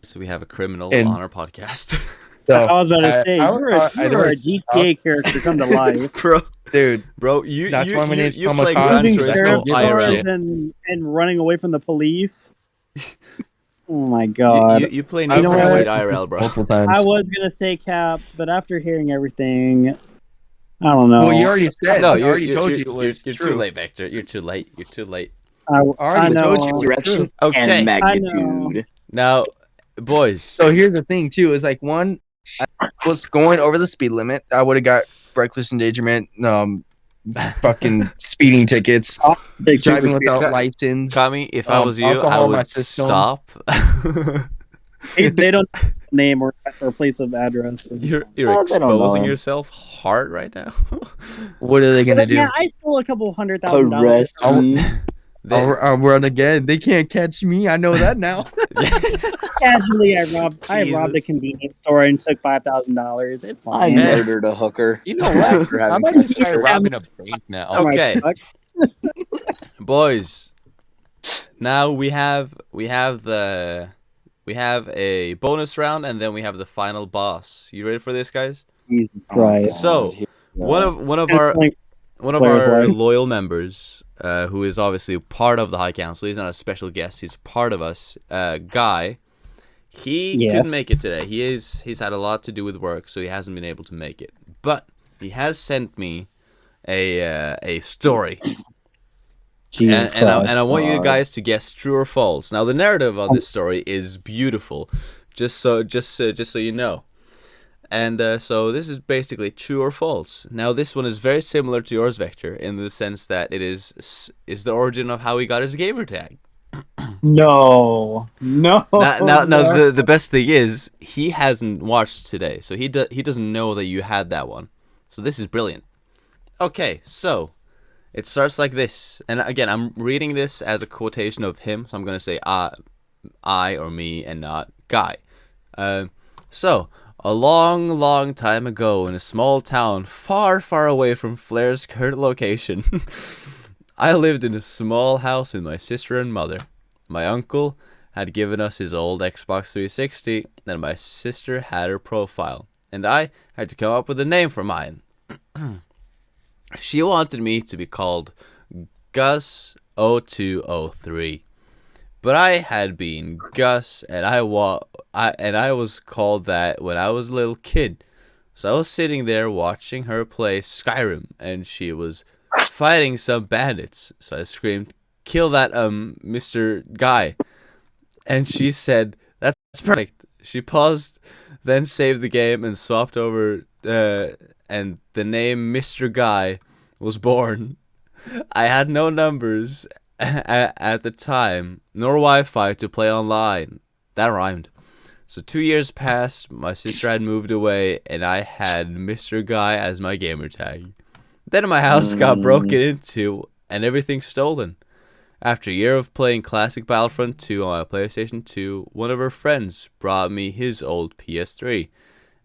So we have a criminal And- on our podcast. So I was about to say, I- you're I a was- GTA character come to life. dude, Bro, you That's why my name's play Comic-Con, Gran Using because I Turismo sheriff don't give a cars shit. and running away from the police. Oh my god. You play I Need know for what? Speed IRL, bro. multiple times. I was gonna say Cap, but after hearing everything, I don't know. Well, you already said. No, I already told you it was you're true. too late, Victor. You're too late. You're too late. I already know. told you. Direction Okay. and know. magnitude. Now, boys. So here's the thing too: is like one, I was going over the speed limit. I would have got reckless endangerment, fucking speeding tickets, Big super driving speed. without license. Kami, if I was you, I alcohol in my would system. stop. They don't name or place of address. You're They don't exposing know. yourself hard right now. What are they gonna do? Yeah, I stole a couple $100,000. Arrest me. I'll run again. They can't catch me. I know that now. Casually, I robbed a Jesus. convenience store and took $5,000. It's I fine. murdered a hooker. You know what? After having I might just try robbing a bank now. Oh my Okay. God. Boys, now we have a bonus round and then we have the final boss. You ready for this, guys? Jesus Christ. So, one of our Players life. loyal members, who is obviously part of the High Council. He's not a special guest. He's part of us. Guy, he Yeah. couldn't make it today. He's had a lot to do with work, so he hasn't been able to make it. But he has sent me a story. Jesus And Christ. I want you guys to guess true or false. Now the narrative on this story is beautiful, just so you know. And so this is basically true or false. Now this one is very similar to yours, Vector, in the sense that it is the origin of how he got his gamer tag. No. Now the best thing is he hasn't watched today, so he doesn't know that you had that one. So this is brilliant. Okay, so it starts like this, and again, I'm reading this as a quotation of him, so I'm gonna say I or me and not Guy. So a long, long time ago, in a small town far, far away from Flair's current location, I lived in a small house with my sister and mother. My uncle had given us his old Xbox 360, and my sister had her profile, and I had to come up with a name for mine. She wanted me to be called Gus0203, but I had been Gus, and I I was called that when I was a little kid. So I was sitting there watching her play Skyrim, and she was fighting some bandits. So I screamed, "Kill that Mr. Guy!" And she said, "That's perfect." She paused, then saved the game and swapped over, and the name Mr. Guy was born. I had no numbers at the time, nor Wi-Fi to play online. That rhymed. So 2 years passed, my sister had moved away, and I had Mr. Guy as my gamer tag. Then my house got broken into, and everything stolen. After a year of playing classic Battlefront 2 on my PlayStation 2, one of her friends brought me his old PS3.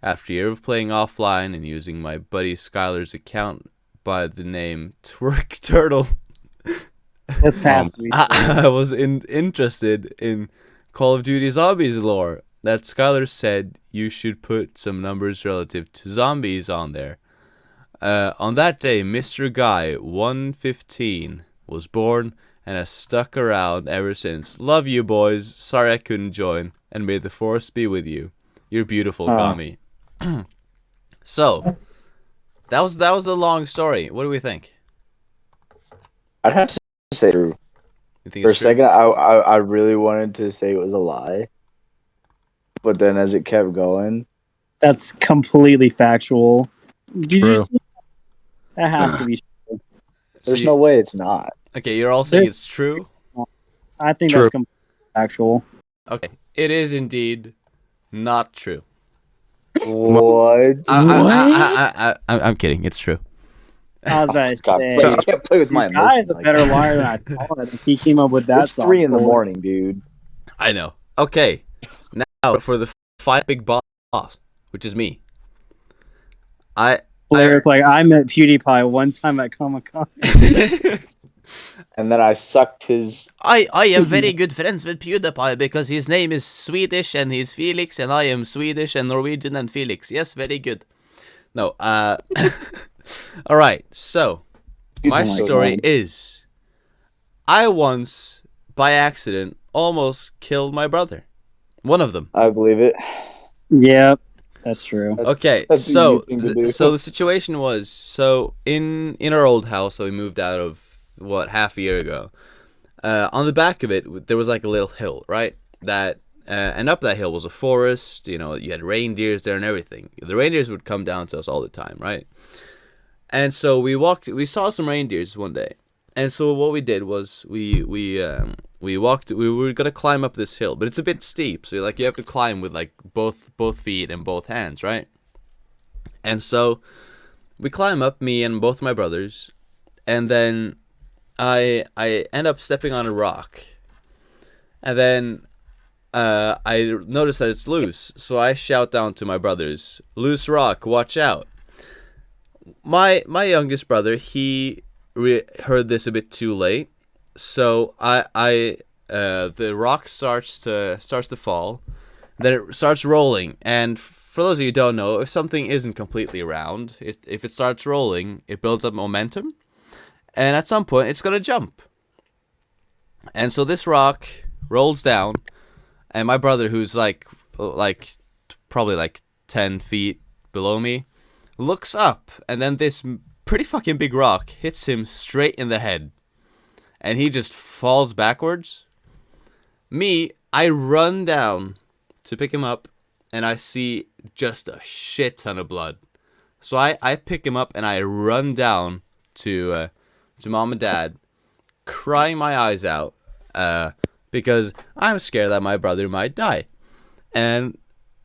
After a year of playing offline and using my buddy Skylar's account by the name Twerk Turtle, This has to be. I was interested in Call of Duty Zombies lore. That Skylar said you should put some numbers relative to zombies on there. On that day, Mr. Guy 115 was born and has stuck around ever since. Love you, boys. Sorry I couldn't join, and may the force be with you. You're beautiful, Kami. So, that was a long story. What do we think? I'd have to say true. You think For a it's true? second, I really wanted to say it was a lie, but then as it kept going, That's completely factual. Did you True. see? That has to be. there's So no way it's not. Okay, you're all saying it's true? I think True. that's completely factual. Okay, it is indeed not true. What? I'm kidding. It's true. I was about to God, say, I can't play with my the guy is emotions. a Like better that. liar than I thought. I think he came up with that. It's 3 in the song. morning, dude. I know. Okay, now for the fight big boss, which is me. Lyric like I met PewDiePie one time at Comic-Con. And then I sucked his. I am very good friends with PewDiePie because his name is Swedish and he's Felix, and I am Swedish and Norwegian and Felix. Yes, very good. No, all right. So my Oh my story God. is, I once by accident almost killed my brother. One of them. I believe it. Yep, that's true. Okay, That's the so easy thing to do. so the situation was, so in our old house that we moved out of half a year ago, on the back of it there was like a little hill, right? That and up that hill was a forest. You know, you had reindeers there and everything. The reindeers would come down to us all the time, right? And so we saw some reindeers one day, and so what we did was we were gonna climb up this hill, but it's a bit steep, so like you have to climb with like both feet and both hands, right? And so we climb up, me and both my brothers, and then I end up stepping on a rock, and then I notice that it's loose, so I shout down to my brothers, "Loose rock, watch out!" My youngest brother, he heard this a bit too late, so the rock starts to fall, then it starts rolling, and for those of you who don't know, if something isn't completely round, if it starts rolling, it builds up momentum, and at some point it's gonna jump. And so this rock rolls down, and my brother, who's like probably like 10 feet below me, looks up, and then this pretty fucking big rock hits him straight in the head, and he just falls backwards. Me, I run down to pick him up, and I see just a shit ton of blood. So I pick him up and I run down to mom and dad, crying my eyes out, because I'm scared that my brother might die. And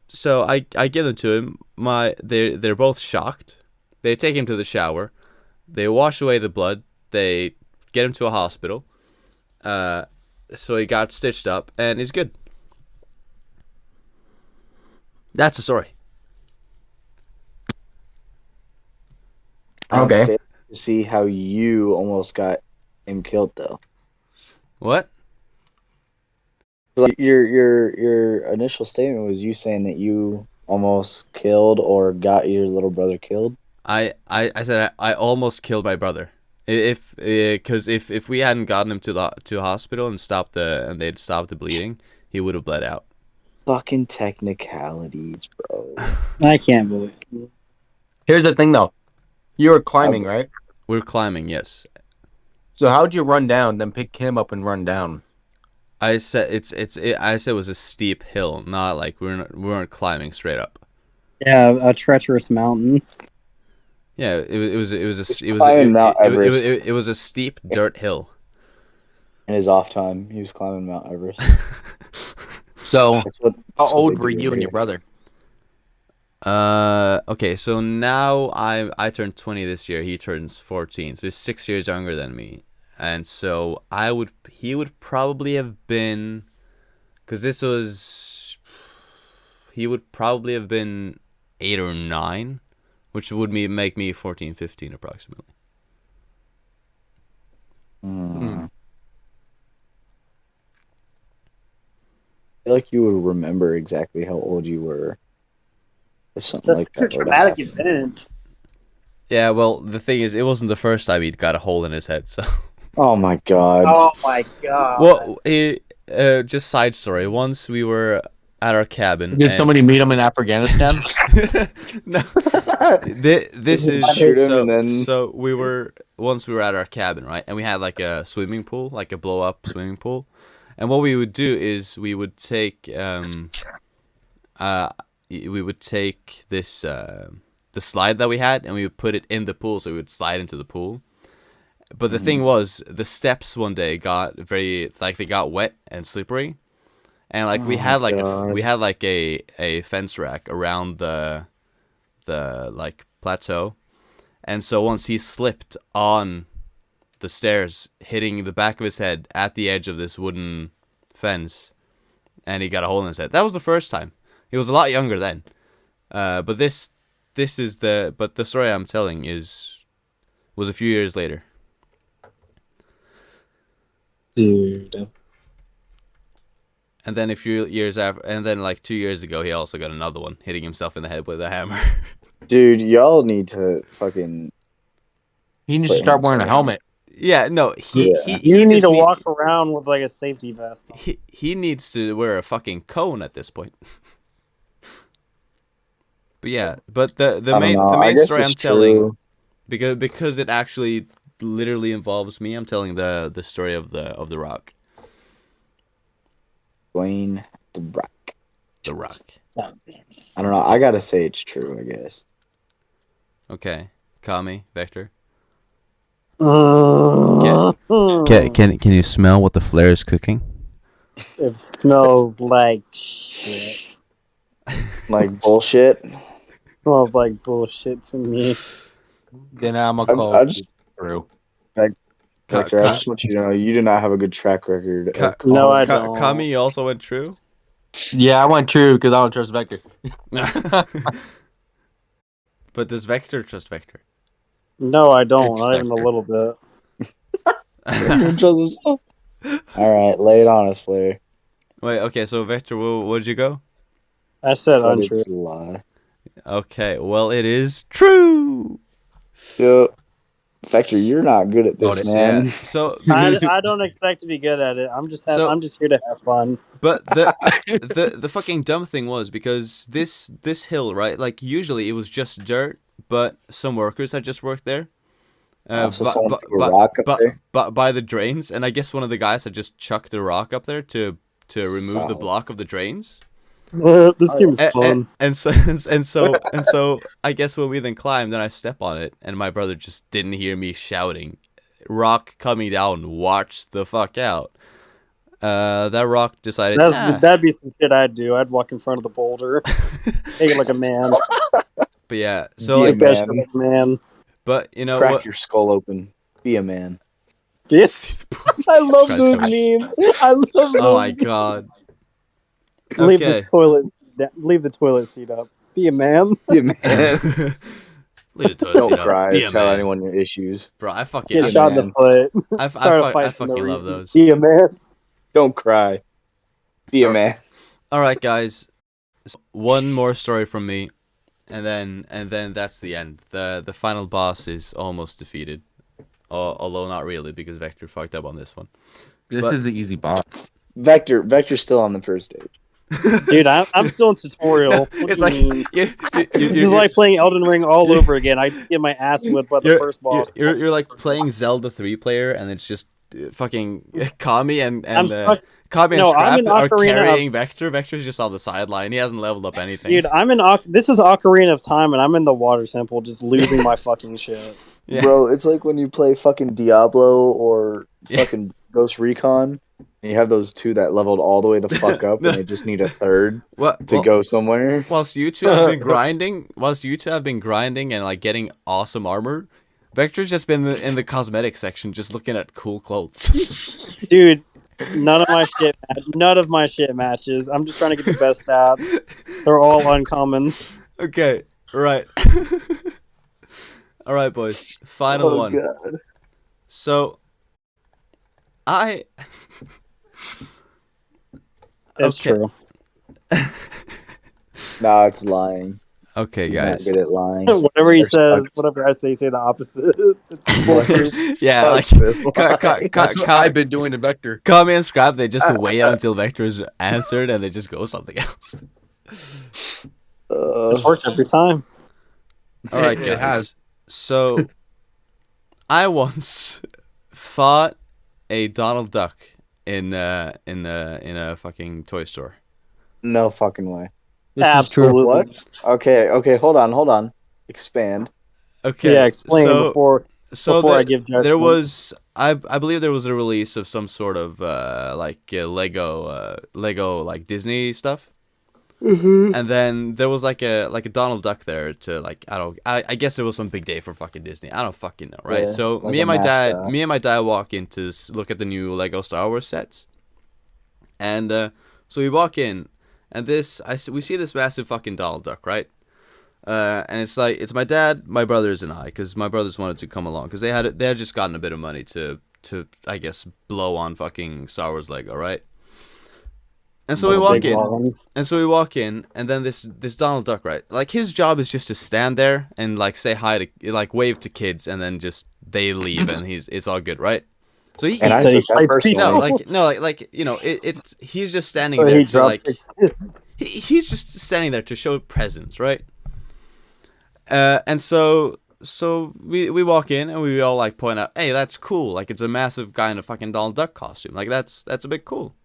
so I give them to him. They're both shocked. They take him to the shower. They wash away the blood. They get him to a hospital. So he got stitched up and he's good. That's the story. Okay. To see how you almost got him killed, though. What? Like your initial statement was you saying that you almost killed or got your little brother killed. I said I almost killed my brother. Because if we hadn't gotten him to a hospital and they'd stopped the bleeding, he would have bled out. Fucking technicalities, bro. I can't believe it. Here's the thing, though. You were climbing, right? We're climbing, yes. So how'd you run down, then pick him up and run down? I said I said it was a steep hill, not like we weren't climbing straight up. Yeah, a treacherous mountain. Yeah, it was climbing Mount Everest. it was a steep dirt hill. In his off time, he was climbing Mount Everest. So That's what, how that's what old they were do you and here. your brother? Okay, so now I turned 20 this year. He turns 14, so he's 6 years younger than me. And so he would probably have been, because he would probably have been 8 or 9, which would make me 14, 15 approximately. I feel like you would remember exactly how old you were if something It's like such a that were to traumatic happen. event. Yeah, well, the thing is, it wasn't the first time he'd got a hole in his head, so. Oh my god. Oh my god. Well, just side story. Once we were at our cabin. Did somebody meet him in Afghanistan? No, this is Shoot him and then so we were at our cabin, right, and we had like a swimming pool, like a blow up swimming pool, and what we would do is we would take this the slide that we had, and we would put it in the pool, so we would slide into the pool. But the thing was, the steps one day got they got wet and slippery, and like we had like a fence rack around the like plateau, and so once he slipped on the stairs, hitting the back of his head at the edge of this wooden fence, and he got a hole in his head. That was the first time. He was a lot younger then, but the story I'm telling was a few years later. Dude. And then a few years after, and then like 2 years ago, he also got another one, hitting himself in the head with a hammer. dude, y'all need to fucking He needs to start wearing a helmet. Yeah, no, he You need just to walk around with like a safety vest on. He needs to wear a fucking cone at this point. But yeah, but the main story I'm telling, because it actually literally involves me, I'm telling the story of the rock. Explain the rock. The rock. I don't know. I gotta say it's true, I guess. Okay, Kami, Vector. Can you smell what the flare is cooking? It smells like shit. Like bullshit. It smells like bullshit to me. Then I'm a call through. Victor, I just want you to know you do not have a good track record. No, I don't. Kami, you also went true? Yeah, I went true because I don't trust Vector. But does Vector trust Vector? No, I don't. It's Not even a Vector. little bit. He trust himself. All right, lay it on us, Flair. Wait, okay, so Vector, where'd you go? I said Said untrue. it's a lie. Okay, well, it is true. Yo, Vector, you're not good at this, Notice, man. Yeah. So I don't expect to be good at it. I'm just here to have fun. But the fucking dumb thing was, because this hill, right? Like usually it was just dirt, but some workers had just worked there. So someone threw a rock up there? By the drains, and I guess one of the guys had just chucked the rock up there to remove the block of the drains. This game is fun. And so I guess when we then climbed, then I step on it, and my brother just didn't hear me shouting, "Rock coming down! Watch the fuck out!" That rock decided. That'd be some shit I'd do. I'd walk in front of the boulder, take it like a man. But yeah, so Be a like, Like man. man. but you know Crack what? your skull open. Be a man. Yes, I love Christ, those Kami. memes. I love those. Oh my god. Leave Okay. the toilet seat up. Be a man. Be a man. Leave the toilet Don't seat up. cry. Be a Tell man. anyone your issues. Bro, I fucking Get a shot in man. the foot. I Start a fight for fucking no love reason. those. Be a man. Don't cry. Be a Or- man. All right, guys. So one more story from me, and then that's the end. The final boss is almost defeated, although not really, because Vector fucked up on this one. This But- is the easy boss. Vector's still on the first stage. Dude, I'm still in tutorial. What It's do like you mean? you, This is like playing Elden Ring all over again. I get my ass whipped by the first boss. you're like playing Zelda 3 player, and it's just fucking Kami and I'm stuck. Kami and No, I'm Scrap in are Ocarina of carrying Vector. Vector's just on the sideline. He hasn't leveled up anything. Dude, I'm in this is Ocarina of Time, and I'm in the water temple, just losing my fucking shit. Yeah. Bro, it's like when you play fucking Diablo or Yeah. fucking Ghost Recon, and you have those two that leveled all the way the fuck up, No. and they just need a third What? to go somewhere. Whilst you two have been grinding and like getting awesome armor, Vector's just been in the cosmetic section, just looking at cool clothes. Dude, none of my shit matches. I'm just trying to get the best stats. They're all uncommons. Okay, right. All right, boys. Final one. God. So, It's Okay. true. Nah, it's lying. Okay, He's guys. not good at lying. Whatever he They're says, stuck. whatever I say the opposite. Yeah, like That's what I've been doing to Vector. Kami and Scrap, they just wait until Vector is answered and they just go something else. It's worked every time. All right, It guys. has. So, I once fought a Donald Duck in a fucking toy store. No fucking way. This Absolutely. What? Okay, hold on. Expand. Okay. Yeah, explain so, before So I give judgment. there was, I believe there was a release of some sort of Lego like Disney stuff. Mm-hmm. And then there was like a Donald Duck there to like I guess it was some big day for fucking Disney. I don't fucking know, right? Yeah, So like me a and my mascot. dad walk in to look at the new Lego Star Wars sets, and so we walk in, and we see this massive fucking Donald Duck, right? And it's my dad, my brothers, and I, because my brothers wanted to come along because they had just gotten a bit of money to I guess blow on fucking Star Wars Lego, right? And so we walk in, and then this Donald Duck, right? Like his job is just to stand there and like say hi to like wave to kids, and then just they leave, and it's all good, right? So And I So he took that fights personally. like you know it's he's just standing So there he to like dropped he's just standing there to show presence, right? And so we walk in and we all like point out, hey, that's cool. Like it's a massive guy in a fucking Donald Duck costume. Like that's a bit cool.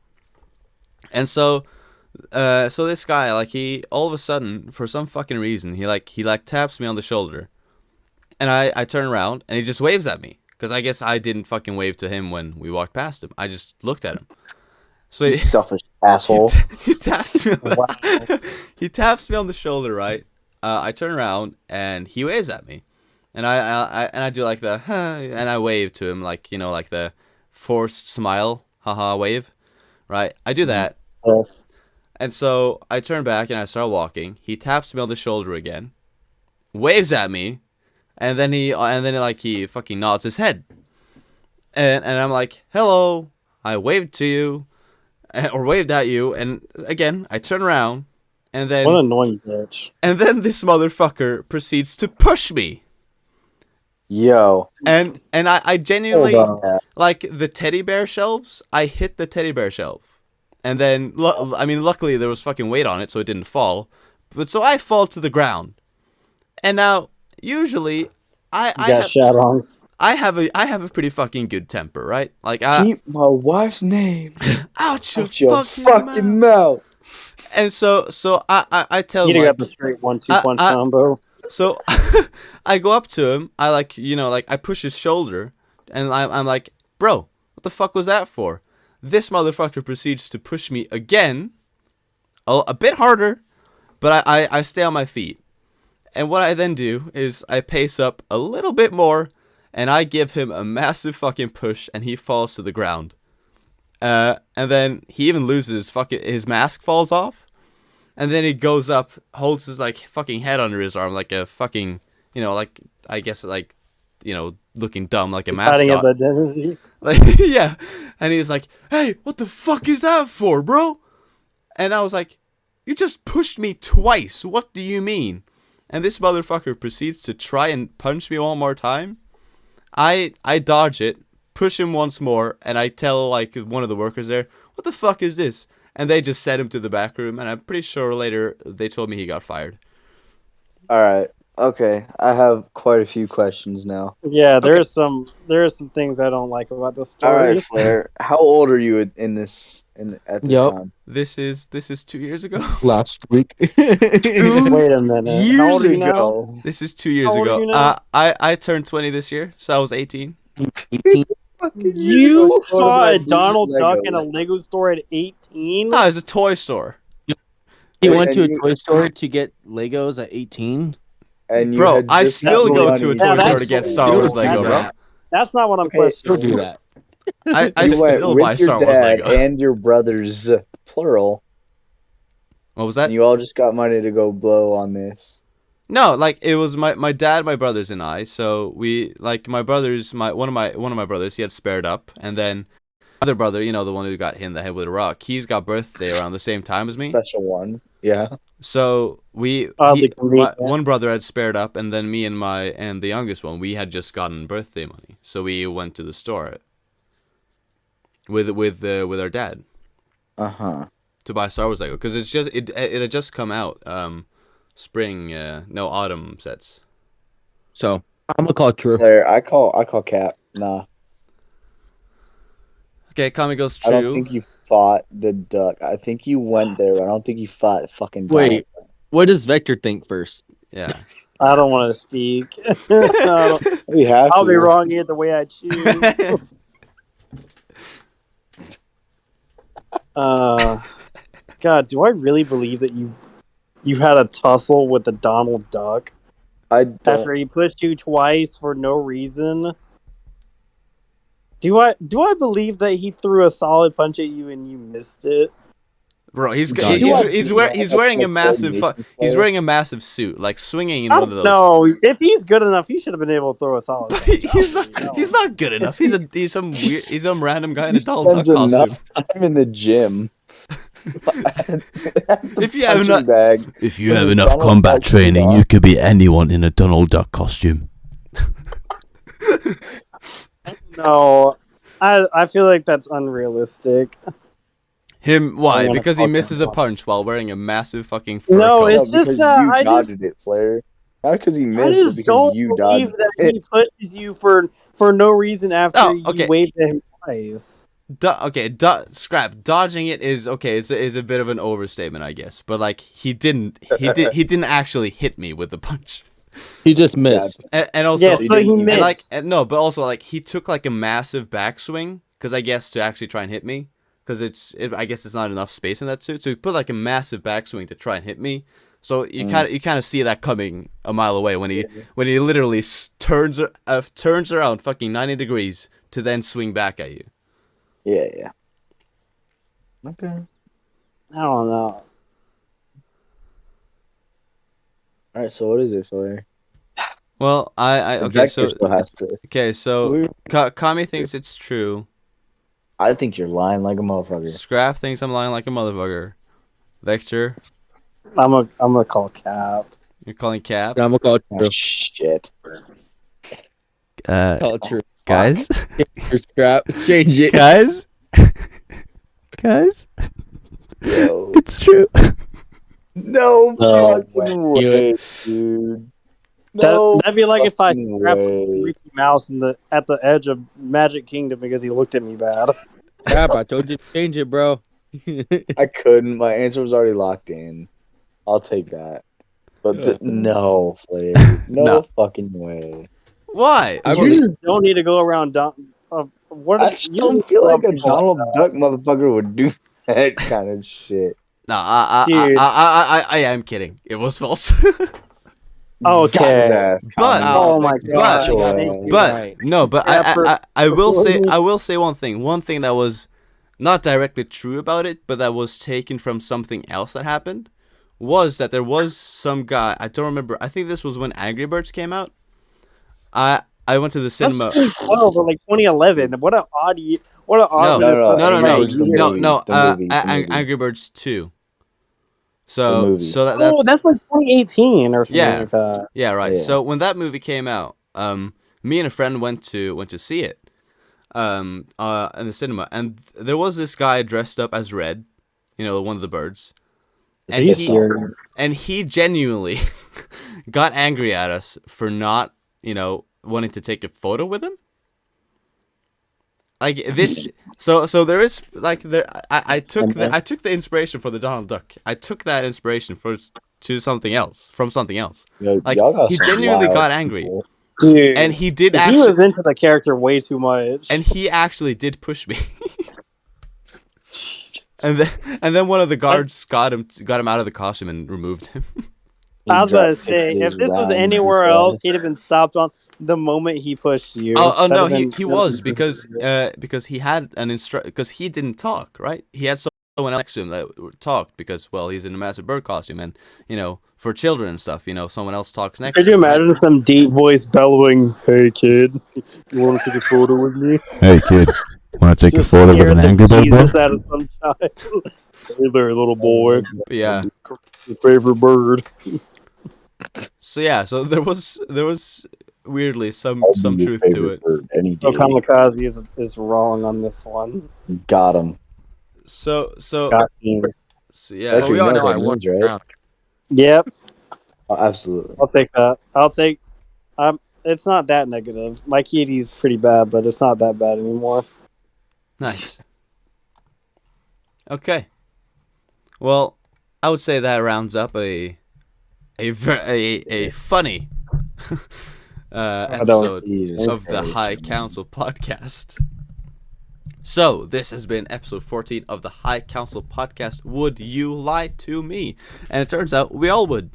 And so this guy, like he all of a sudden for some fucking reason he taps me on the shoulder, and I turn around and he just waves at me because I guess I didn't fucking wave to him when we walked past him. I just looked at him. So You selfish asshole. he taps me. Wow. He taps me on the shoulder, right? I turn around and he waves at me, and I do like the and I wave to him like like the forced smile, haha wave, right? I do that, Yes. and so I turn back and I start walking. He taps me on the shoulder again, waves at me, and then he fucking nods his head, and I'm like, hello, I waved to you, or waved at you, and again I turn around. And then, What an annoying bitch. and then this motherfucker proceeds to push me. Yo. And I genuinely, Hold on. like the teddy bear shelves, I hit the teddy bear shelf. And then, luckily there was fucking weight on it, so it didn't fall. But so I fall to the ground. And now, usually, I Got shot on. have a pretty fucking good temper, right? Like, Keep my wife's name out your, out your fucking, fucking mouth. mouth. And so I tell You'd him, have like, got the straight 1-2 punch combo. so I go up to him. I I push his shoulder, and I'm like, bro, what the fuck was that for? This motherfucker proceeds to push me again, a bit harder, but I stay on my feet. And what I then do is I pace up a little bit more, and I give him a massive fucking push, and he falls to the ground. And then he even loses his mask falls off. And then he goes up, holds his like fucking head under his arm like a fucking, like I guess like, looking dumb like a He's hiding his mascot. identity. Like yeah. And he's like, "Hey, what the fuck is that for, bro?" And I was like, "You just pushed me twice. What do you mean?" And this motherfucker proceeds to try and punch me one more time. I dodge it, push him once more, and I tell like one of the workers there, "What the fuck is this?" and they just sent him to the back room. And I'm pretty sure later they told me he got fired. All right. Okay. I have quite a few questions now. Yeah, Okay. there are some things I don't like about this All story. right, Flair. How old are you at this Yup. time? This is 2 years ago. Last week. Wait a minute. How old Years are you now? ago. This is 2 years How old are ago. you now? I turned 20 this year, so I was 18. 18. You Go to saw buy a Disney Donald Duck in a Legos. Lego store at 18? No, it was a toy store. He Wait, went to a and you- toy store to get Legos at 18. And you Bro, had I just still got go money to a to toy Yeah, store to that's get so Star Wars cool. Lego, bro. That. That's not what I'm Okay, Still questioning. do that. I You went still with buy your Star Wars dad Lego. and your brothers, plural, What was that? and you all just got money to go blow on this. No, like it was my dad, my brothers, and I. So we like my brothers. One of my brothers, he had spared up, and then other brother, you know, the one who got hit in the head with a rock. He's got birthday around the same time as me. Special one. Yeah. So Oddly convenient. one brother had spared up, and then me and the youngest one, we had just gotten birthday money. So we went to the store with our dad Uh-huh. to buy Star Wars Lego because it had just come out. Spring, no, autumn sets. So I'm gonna call it true. Claire, I call Cap. Nah. Okay, comic goes I don't true. think you fought the duck. I think you went there, but I don't think you fought fucking Donald. Wait, what does Vector think first? Yeah. I don't want to speak. We have I'll to. be wrong either way I choose. God, do I really believe that you had a tussle with the Donald Duck I don't. after he pushed you twice for no reason? Do I believe that he threw a solid punch at you and you missed it? Bro, he's God, wearing a massive he's Player. wearing a massive suit, like swinging in I one of don't those. know. If he's good enough, he should have been able to throw a solid punch. He's not good enough. He's some random guy in a He Donald Duck spends costume. enough time in the gym. If you have enough- bag. If you With have his enough Donald combat Duck suit training, on. you could be anyone in a Donald Duck costume. No, I feel like that's unrealistic. Him? Why? I'm gonna Because he fuck misses him a up. punch while wearing a massive fucking fur No, coat. it's just because that you I just- dodged it, Flair. Not because he I missed, just but don't because you believe dodged that it. he pushes you for no reason after Oh, you okay. waved at him twice. Scrap. Dodging it is okay. Is a bit of an overstatement, I guess. But like he didn't actually hit me with the punch. He just missed. And also, Yeah, so he and missed. like no, but also like he took like a massive backswing because I guess to actually try and hit me because I guess it's not enough space in that suit. So he put like a massive backswing to try and hit me. So you kind of see that coming a mile away when he literally turns around fucking 90 degrees to then swing back at you. Yeah. Okay. I don't know. All right. So what is it, Flair? Well, I okay. Vector So still has to. okay. So Kami thinks it's true. I think you're lying like a motherfucker. Scrap thinks I'm lying like a motherfucker. Vector, I'm gonna call Cap. you're calling Cap. I'm gonna call it Oh, true. shit. Call it true. Guys, Your scrap. Change it. guys, Yo. it's true. No No fucking way. way, dude. No That'd be like if I fucking grabbed way. Mickey Mouse at the edge of Magic Kingdom because he looked at me bad. Crap, I told you to change it, bro. I couldn't. My answer was already locked in. I'll take that. But no, Flair. No fucking way. Why? I You really- just don't need to go around. What? I just don't feel like a Donald Duck motherfucker would do that kind of shit. No, Dude. I am kidding. It was false. Got his Okay. ass. But- Oh my god. But- Thank you. But Right. no, but I will say one thing. One thing that was not directly true about it, but that was taken from something else that happened, was that there was some guy. I don't remember. I think this was when Angry Birds came out. I went to the cinema. That's 2012 or like 2011. What an odd year. What an odd. No, it's the movie, no. the movie. Angry Birds 2. The So movie. Oh, that's like 2018 or something Yeah. like that. Yeah, right. Yeah. So when that movie came out, me and a friend went to see it, in the cinema, and there was this guy dressed up as Red, one of the birds, Are and you he serious? and he genuinely got angry at us for not, wanting to take a photo with him. Like this, so there is like there. I took the inspiration for the Donald Duck. I took that inspiration to something else from something else. Yo, Like y'all got he some genuinely wild got angry, people. Dude, and he did he actually, was into the character way too much. and he actually did push me. And then one of the guards got him out of the costume and removed him. I was about to He say, dropped if this was his anywhere round else, he'd have been stopped on the moment he pushed you. Oh no, That'd have he been- was because he had because he didn't talk, right? He had someone else next to him that talked because, well, he's in a massive bird costume, and for children and stuff, someone else talks next. Could to you him, right? imagine some deep voice bellowing, "Hey kid, you want to take a photo with me?" Hey kid, want to take Just a photo with scared an the angry bird, bro? Jesus out of some child. Hey there, little boy. But yeah. Your favorite bird. So there was weirdly some I'll be your truth to favorite it. bird any So day. Kamikaze is wrong on this one. Got him. So Got you. yeah. Well, Actually, we all you know know what I that won. means, right? round. Yep, Oh, absolutely. I'll take that. I'll take. It's not that negative. My kitty's pretty bad, but it's not that bad anymore. Nice. Okay. Well, I would say that rounds up a funny episode Jesus of the Christ. High Council podcast. So this has been episode 14 of the High Council podcast. Would you lie to me? And it turns out we all would.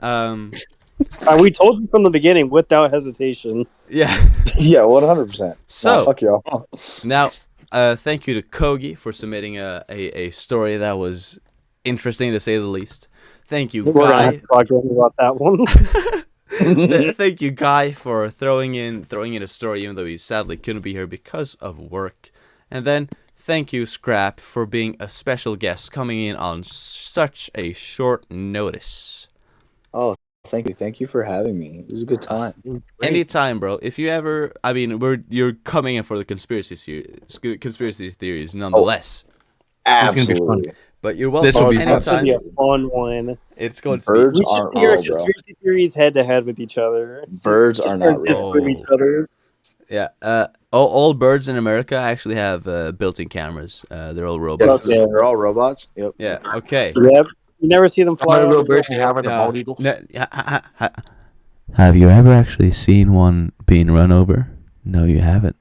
We told you from the beginning without hesitation. Yeah. Yeah, 100%. So Nah, fuck y'all. now, thank you to Kogi for submitting a story that was interesting to say the least. Thank you, We're gonna have Guy. to talk to him about that one. Thank you, Guy, for throwing in a story, even though he sadly couldn't be here because of work. And then thank you, Scrap, for being a special guest, coming in on such a short notice. Oh, thank you for having me. It was a good time. Anytime, bro. If you ever, you're coming in for the conspiracy theories, nonetheless. Absolutely. But you're This will welcome be That's gonna anytime. be a fun one. It's going to Birds be. We should aren't see our real, bro. conspiracy theories head to head with each other. Birds are not real. With each other's. Yeah. All birds in America actually have built-in cameras. They're all robots. Yes, Okay. they're all robots. Yep. Yeah. Okay. Yep. You never see them How fly. many real over birds the we have are the Yeah. bald eagles? Have you ever actually seen one being run over? No, you haven't.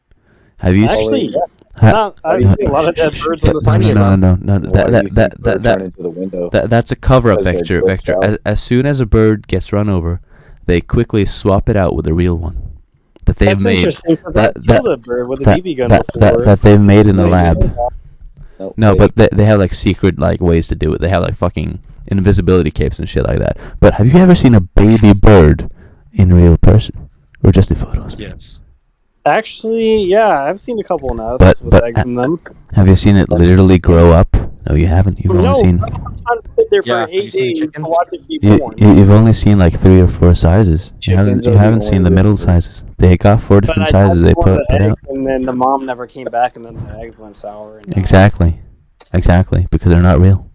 Have you? Actually, yeah. Ha- I see a lot of dead birds on the Plenty of them. no. Why do you think birds turn into the window? That's a cover-up Because they're Vector. glitched out. As soon as a bird gets run over, they quickly swap it out with a real one that they've That's made. interesting because that- I killed a bird with a that- BB gun that, before. that they've made in the No, you lab. didn't. No, wait. but they have like secret like ways to do it. They have like fucking invisibility capes and shit like that. But have you ever seen a baby bird in real person or just in photos? Yes. Actually, yeah, I've seen a couple nests But- with but- eggs in them. Have you seen it literally grow up? No, you haven't. You've No, only seen I'm trying to sit there for Yeah, have you 8 seen days chicken? to watch it be you, born. you've only seen like 3 or 4 sizes. You haven't Chickens are the haven't seen the only middle real sizes. They got 4 But different I sizes they touched one of put the out. eggs, and then the mom never came back, and then the eggs went sour. And Exactly, because they're not real.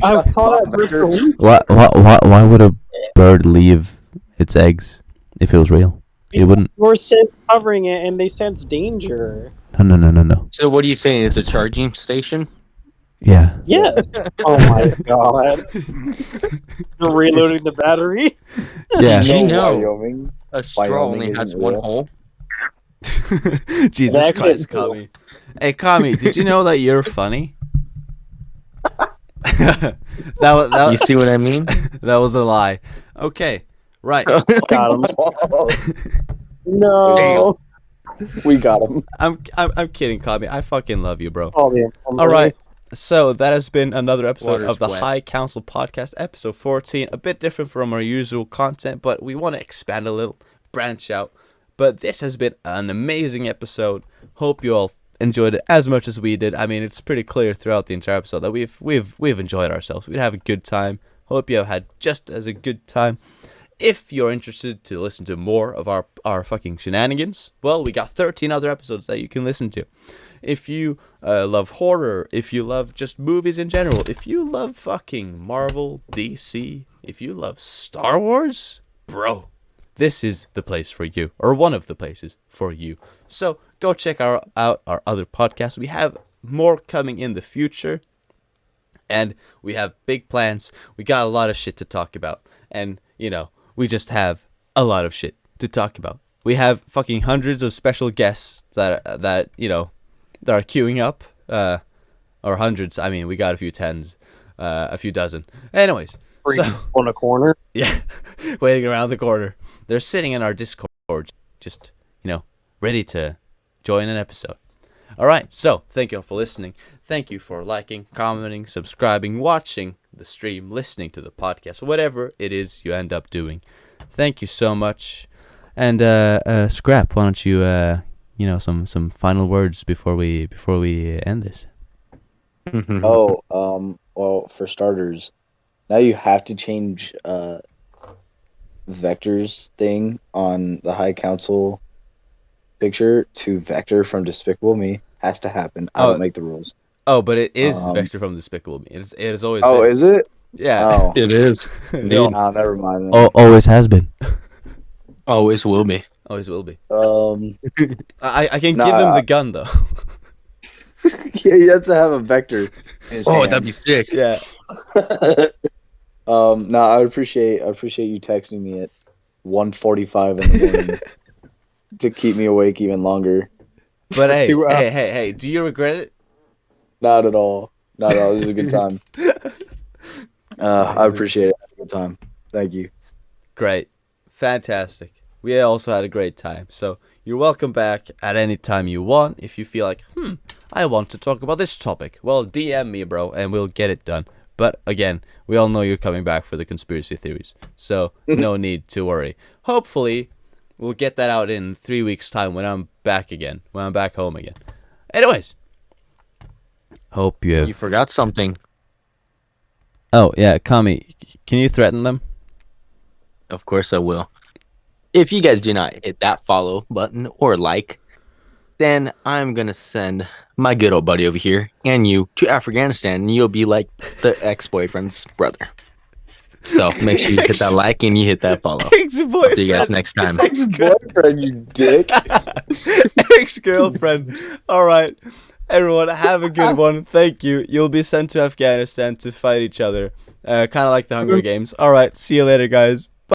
I saw that bird for weeks. Why would a bird leave its eggs if it was real? It wouldn't. We're sense covering it, and they sense danger. No. So what are you saying? It's a charging station? Yeah. Yes. Oh my god. You're reloading the battery. Yeah. Did you know Wyoming? a straw Wyoming only has isn't one real. hole? Jesus That Christ, is cool. Kami. Hey, Kami, did you know that you're funny? that You see what I mean? that was a lie. Okay, right. Got him. No. We got him. I'm kidding, Kami. I fucking love you, bro. Oh, yeah. All right. So that has been another episode Water's of the wet. High Council podcast, episode 14. A bit different from our usual content, but we want to expand a little, branch out. But this has been an amazing episode. Hope you all enjoyed it as much as we did. I mean, it's pretty clear throughout the entire episode that we've enjoyed ourselves. We have a good time. Hope you have had just as a good time. If you're interested to listen to more of our fucking shenanigans, well, we got 13 other episodes that you can listen to. If you love horror, if you love just movies in general, if you love fucking Marvel, DC, if you love Star Wars, bro, this is the place for you, or one of the places for you. So go check out our other podcasts. We have more coming in the future, and we have big plans. We got a lot of shit to talk about, and we just have a lot of shit to talk about. We have fucking hundreds of special guests that are queuing up, or hundreds. I mean, we got a few tens, a few dozen. Anyways, so on a corner. yeah, waiting around the corner. They're sitting in our Discord, just ready to join an episode. All right, so thank you all for listening. Thank you for liking, commenting, subscribing, watching the stream, listening to the podcast, whatever it is you end up doing. Thank you so much. And Scrap, why don't you some final words before we end this? Well, for starters, now you have to change Vector's thing on the High Council picture to Vector from Despicable Me. Has to happen. I don't make the rules. Oh, but it is Vector from Despicable Me. It is always. Oh, been. Is it? Yeah. Oh. It is. No, never mind. Then. Always has been. Always will be. Always will be. I can give him the gun though. Yeah, he has to have a Vector. In his hand. That'd be sick. Yeah. No, I appreciate you texting me at 1:45 in the morning to keep me awake even longer. But hey, do you regret it? Not at all. Not at all. This is a good time. I appreciate it. Good time. Thank you. Great. Fantastic. We also had a great time. So you're welcome back at any time you want. If you feel like, I want to talk about this topic, well, DM me, bro, and we'll get it done. But again, we all know you're coming back for the conspiracy theories. So no need to worry. Hopefully, we'll get that out in 3 weeks' time when I'm back again. When I'm back home again. Anyways. Hope you have... You forgot something. Oh, yeah, Kami, can you threaten them? Of course I will. If you guys do not hit that follow button or like, then I'm going to send my good old buddy over here and you to Afghanistan, and you'll be like the ex-boyfriend's brother. So make sure you hit that like and you hit that follow. Ex-boyfriend. See you guys next time. Ex-boyfriend, you dick. Ex-girlfriend. All right. Everyone, have a good one. Thank you. You'll be sent to Afghanistan to fight each other. Kind of like the Hunger Games. All right. See you later, guys.